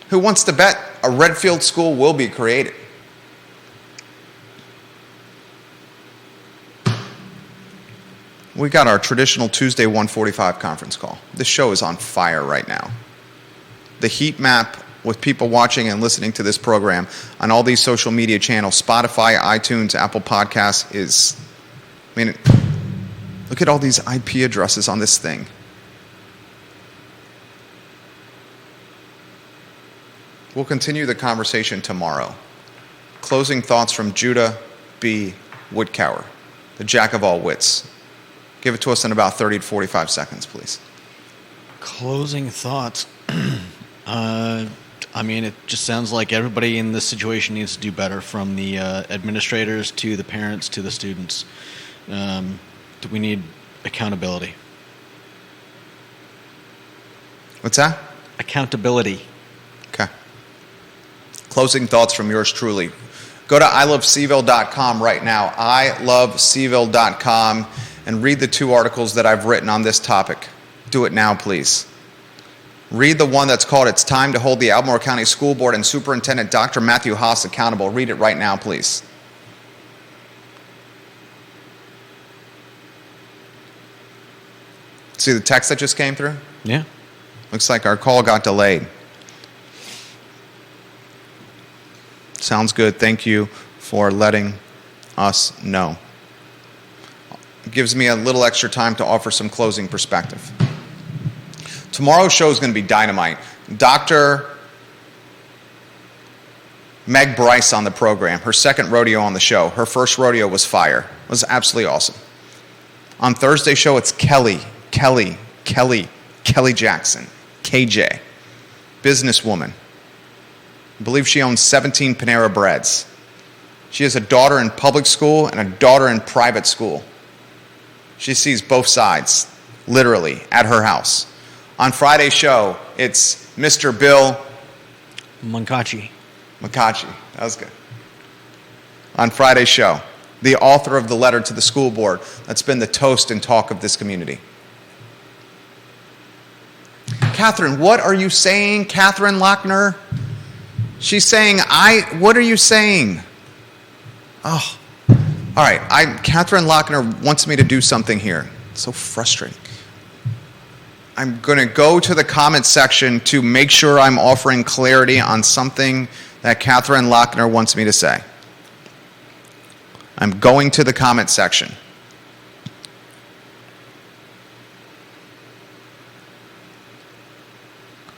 Who wants to bet a Redfield School will be created? We got our traditional Tuesday 1:45 conference call. This show is on fire right now. The heat map with people watching and listening to this program on all these social media channels, Spotify, iTunes, Apple Podcasts is... look at all these IP addresses on this thing. We'll continue the conversation tomorrow. Closing thoughts from Judah B. Woodcower, the jack of all wits. Give it to us in about 30 to 45 seconds, please. Closing thoughts. It just sounds like everybody in this situation needs to do better, from the administrators to the parents to the students. We need accountability. What's that? Accountability. Okay. Closing thoughts from yours truly. Go to ilovecville.com right now, ilovecville.com, and read the 2 articles that I've written on this topic. Do it now, please. Read the one that's called "It's Time to Hold the Albemarle County School Board and Superintendent Dr. Matthew Haas Accountable." Read it right now, please. See the text that just came through? Yeah. Looks like our call got delayed. Sounds good. Thank you for letting us know. It gives me a little extra time to offer some closing perspective. Tomorrow's show is going to be dynamite. Dr. Meg Bryce on the program, her second rodeo on the show. Her first rodeo was fire. It was absolutely awesome. On Thursday's show, it's Kelly Jackson, KJ, businesswoman. I believe she owns 17 Panera Breads. She has a daughter in public school and a daughter in private school. She sees both sides, literally, at her house. On Friday's show, it's Mr. Bill Munkacsy. That was good. On Friday's show, the author of the letter to the school board that's been the toast and talk of this community. Catherine, what are you saying, Catherine Lochner? She's saying, what are you saying? Oh, all right. Catherine Lochner wants me to do something here. It's so frustrating. I'm going to go to the comment section to make sure I'm offering clarity on something that Catherine Lochner wants me to say. I'm going to the comment section.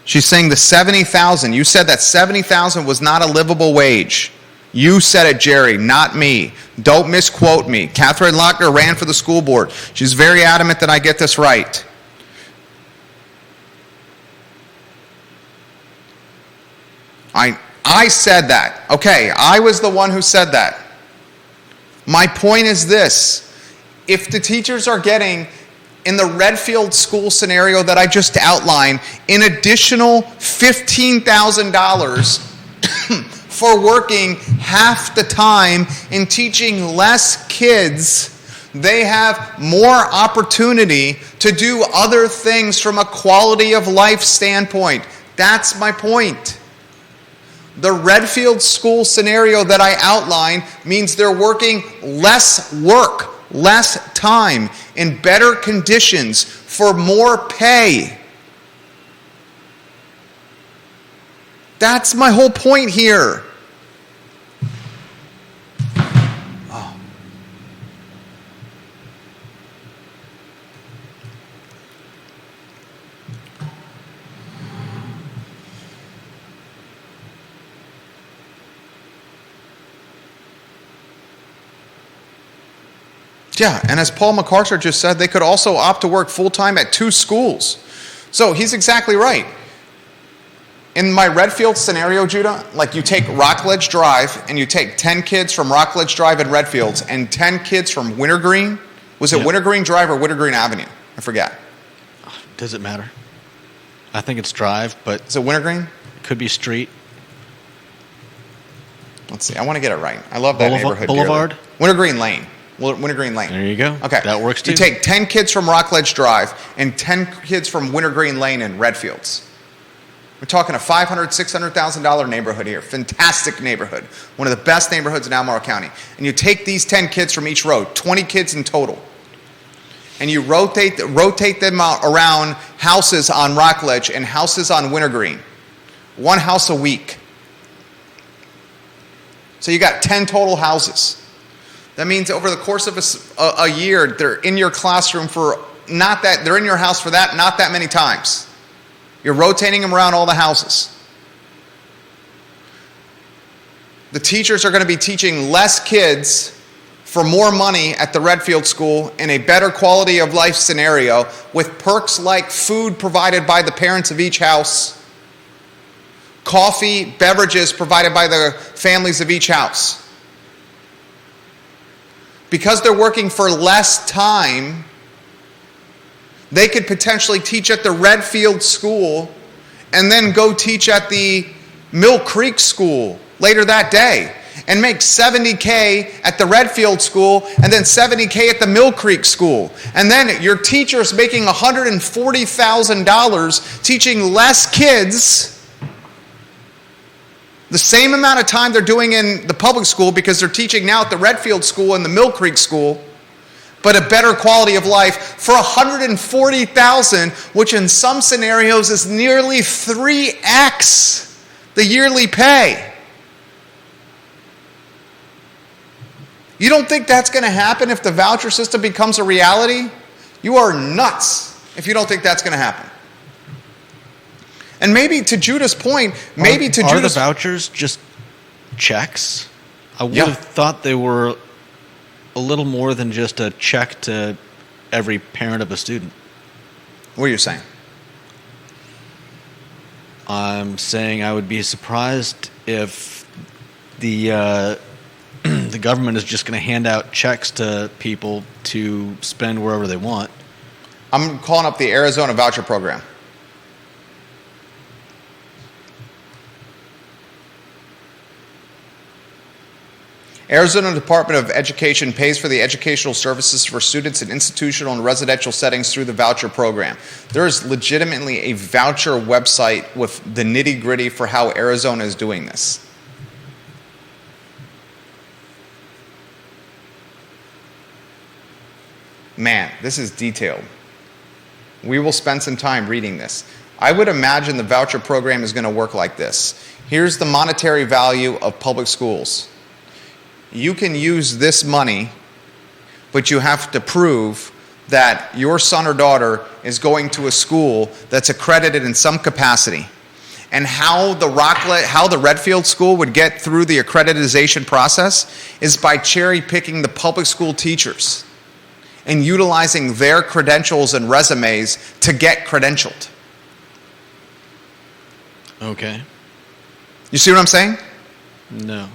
She's saying the $70,000. You said that $70,000 was not a livable wage. You said it, Jerry, not me. Don't misquote me. Catherine Lochner ran for the school board. She's very adamant that I get this right. I said that. Okay, I was the one who said that. My point is this. If the teachers are getting, in the Redfield school scenario that I just outlined, an additional $15,000 for working half the time and teaching less kids, they have more opportunity to do other things from a quality of life standpoint. That's my point. The Redfield school scenario that I outlined means they're working less work, less time, in better conditions for more pay. That's my whole point here. Oh. Yeah, and as Paul MacArthur just said, they could also opt to work full-time at 2 schools. So he's exactly right. In my Redfield scenario, Judah, like you take Rockledge Drive and you take 10 kids from Rockledge Drive and Redfields and 10 kids from Wintergreen. Was it Wintergreen Drive or Wintergreen Avenue? I forget. Does it matter? I think it's Drive, but... Is it Wintergreen? It could be street. Let's see. I want to get it right. I love that neighborhood. Boulevard? Dearly. Wintergreen Lane. Wintergreen Lane. There you go. Okay. That works too. You take 10 kids from Rockledge Drive and 10 kids from Wintergreen Lane in Redfields. We're talking a $500,000, $600,000 neighborhood here. Fantastic neighborhood. One of the best neighborhoods in Almoral County. And you take these 10 kids from each road, 20 kids in total, and you rotate them around houses on Rockledge and houses on Wintergreen. 1 house a week. So you got 10 total houses. That means over the course of a year, they're in your classroom they're in your house for not that many times. You're rotating them around all the houses. The teachers are going to be teaching less kids for more money at the Redfield School in a better quality of life scenario with perks like food provided by the parents of each house, coffee, beverages provided by the families of each house. Because they're working for less time, they could potentially teach at the Redfield School and then go teach at the Mill Creek School later that day and make $70K at the Redfield School and then $70K at the Mill Creek School. And then your teacher's making $140,000 teaching less kids the same amount of time they're doing in the public school because they're teaching now at the Redfield School and the Mill Creek School, but a better quality of life for $140,000, which in some scenarios is nearly 3x the yearly pay. You don't think that's going to happen if the voucher system becomes a reality? You are nuts if you don't think that's going to happen. And maybe to Judah's point, are the vouchers just checks? I would have thought they were a little more than just a check to every parent of a student. What are you saying? I'm saying I would be surprised if the the government is just going to hand out checks to people to spend wherever they want. I'm calling up the Arizona voucher program. Arizona Department of Education pays for the educational services for students in institutional and residential settings through the voucher program. There is legitimately a voucher website with the nitty-gritty for how Arizona is doing this. Man, this is detailed. We will spend some time reading this. I would imagine the voucher program is going to work like this. Here's the monetary value of public schools. You can use this money, but you have to prove that your son or daughter is going to a school that's accredited in some capacity. And how the Redfield School would get through the accreditation process is by cherry picking the public school teachers and utilizing their credentials and resumes to get credentialed. Okay. You see what I'm saying? No.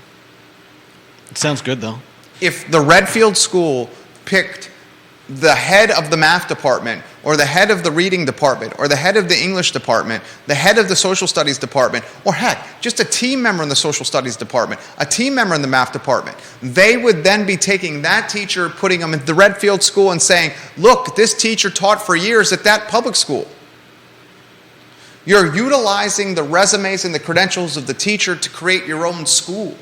It sounds good, though. If the Redfield School picked the head of the math department, or the head of the reading department, or the head of the English department, the head of the social studies department, or heck, just a team member in the social studies department, a team member in the math department, they would then be taking that teacher, putting them in the Redfield School and saying, look, this teacher taught for years at that public school. You're utilizing the resumes and the credentials of the teacher to create your own school.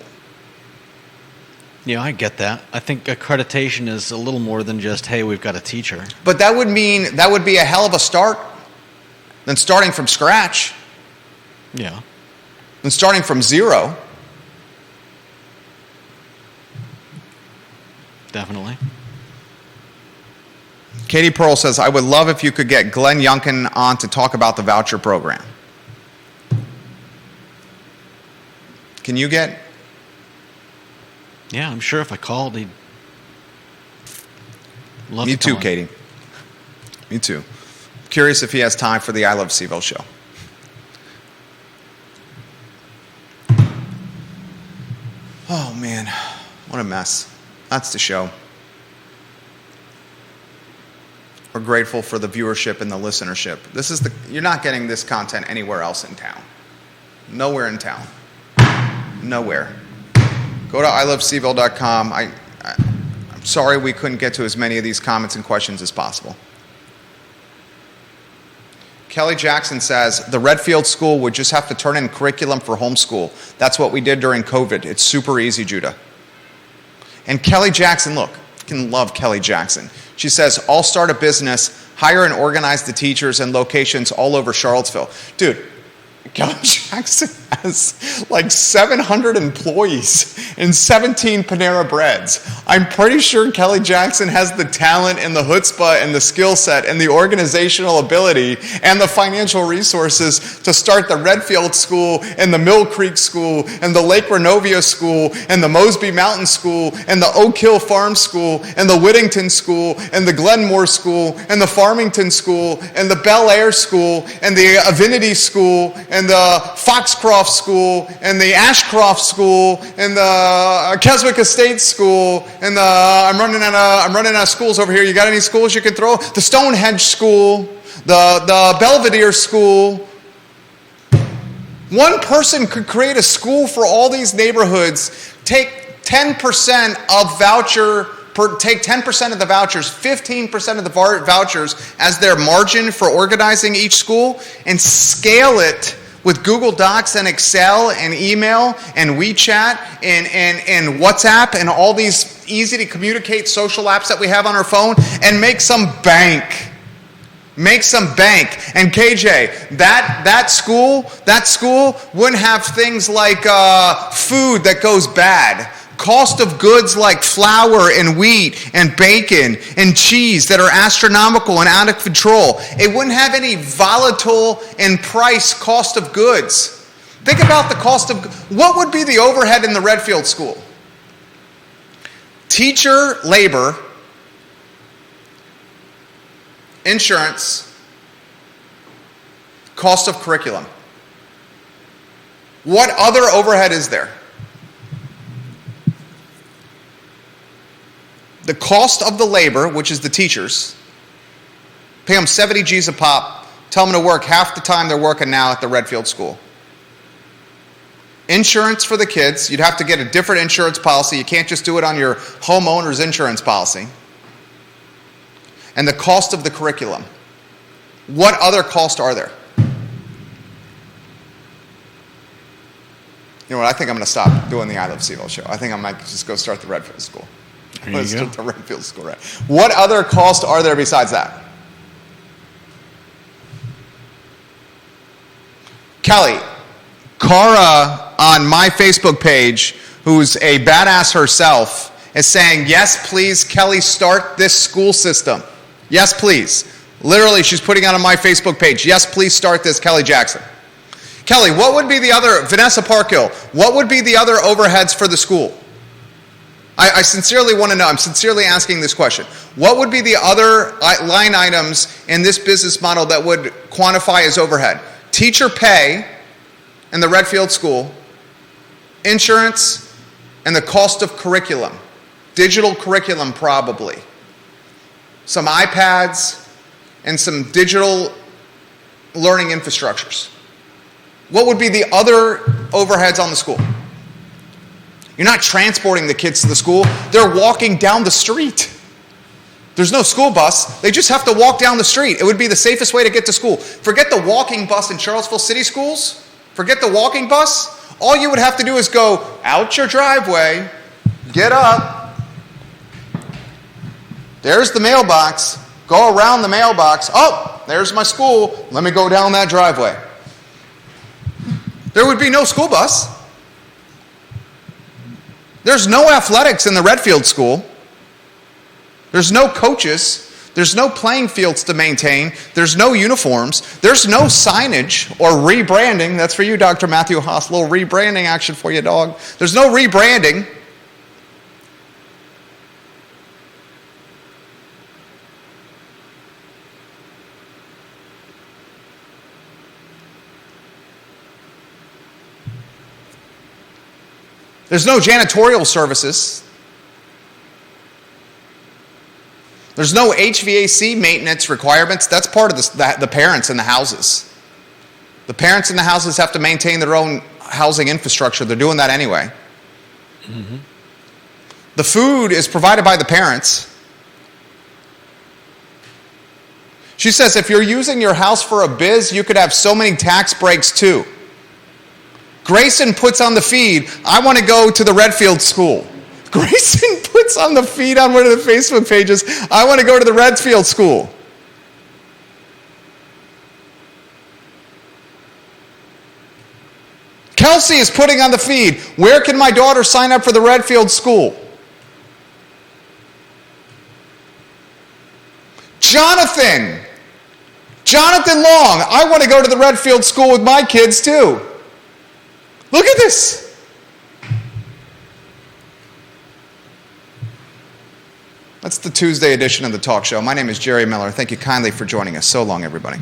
Yeah, I get that. I think accreditation is a little more than just, hey, we've got a teacher. But that would mean that would be a hell of a start than starting from scratch. Yeah. than starting from zero. Definitely. Katie Pearl says, I would love if you could get Glenn Youngkin on to talk about the voucher program. Can you get? Yeah, I'm sure if I called, he'd love Me to come too, on. Katie. Me too. Curious if he has time for the I Love CVille show. Oh, man. What a mess. That's the show. We're grateful for the viewership and the listenership. You're not getting this content anywhere else in town. Nowhere in town. Nowhere. Go to ilovecville.com. I'm sorry we couldn't get to as many of these comments and questions as possible. Kelly Jackson says, the Redfield School would just have to turn in curriculum for homeschool. That's what we did during COVID. It's super easy, Judah. And Kelly Jackson, look, you can love Kelly Jackson. She says, I'll start a business, hire and organize the teachers and locations all over Charlottesville. Dude, Kelly Jackson has like 700 employees and 17 Panera Breads. I'm pretty sure Kelly Jackson has the talent and the chutzpah and the skill set and the organizational ability and the financial resources to start the Redfield School and the Mill Creek School and the Lake Renovia School and the Mosby Mountain School and the Oak Hill Farm School and the Whittington School and the Glenmore School and the Farmington School and the Bel Air School and the Avinity School and the Foxcroft School and the Ashcroft School and the Keswick Estates School and the I'm running out of schools over here. You got any schools you can throw? The Stonehenge School, the Belvedere School. One person could create a school for all these neighborhoods. Take 10% of take 10% of the vouchers, 15% of the vouchers as their margin for organizing each school, and scale it with Google Docs and Excel and email and WeChat and WhatsApp and all these easy to communicate social apps that we have on our phone, and make some bank. Make some bank. And KJ, that school wouldn't have things like food that goes bad. Cost of goods like flour and wheat and bacon and cheese that are astronomical and out of control. It wouldn't have any volatile in price cost of goods. Think about the cost of, what would be the overhead in the Redfield School? Teacher labor, insurance, cost of curriculum. What other overhead is there? The cost of the labor, which is the teachers, pay them 70 G's a pop, tell them to work half the time they're working now at the Redfield School. Insurance for the kids, you'd have to get a different insurance policy. You can't just do it on your homeowner's insurance policy. And the cost of the curriculum. What other costs are there? You know what, I think I'm going to stop doing the I Love CVille show. I think I might just go start the Redfield School. Let's do the Redfield School, right? What other costs are there besides that? Kelly, Cara on my Facebook page, who's a badass herself, is saying, yes, please, Kelly, start this school system. Yes, please. Literally, she's putting out on my Facebook page, yes, please start this, Kelly Jackson. Kelly, what would be the other, Vanessa Parkhill, what would be the other overheads for the school? I sincerely want to know, I'm sincerely asking this question. What would be the other line items in this business model that would quantify as overhead? Teacher pay in the Redfield School, insurance, and the cost of curriculum. Digital curriculum probably. Some iPads and some digital learning infrastructures. What would be the other overheads on the school? You're not transporting the kids to the school. They're walking down the street. There's no school bus. They just have to walk down the street. It would be the safest way to get to school. Forget the walking bus in Charlottesville City Schools. Forget the walking bus. All you would have to do is go out your driveway, get up. There's the mailbox. Go around the mailbox. Oh, there's my school. Let me go down that driveway. There would be no school bus. There's no athletics in the Redfield school. There's no coaches. There's no playing fields to maintain. There's no uniforms. There's no signage or rebranding. That's for you, Dr. Matthew Haas. A little rebranding action for you, dog. There's no rebranding. There's no janitorial services. There's no HVAC maintenance requirements. That's part of the parents in the houses. The parents in the houses have to maintain their own housing infrastructure. They're doing that anyway. Mm-hmm. The food is provided by the parents. She says if you're using your house for a biz, you could have so many tax breaks too. Grayson puts on the feed, I want to go to the Redfield school. Grayson puts on the feed on one of the Facebook pages, I want to go to the Redfield school. Kelsey is putting on the feed, where can my daughter sign up for the Redfield school? Jonathan Long, I want to go to the Redfield school with my kids too. Look at this. That's the Tuesday edition of the talk show. My name is Jerry Miller. Thank you kindly for joining us. So long, everybody.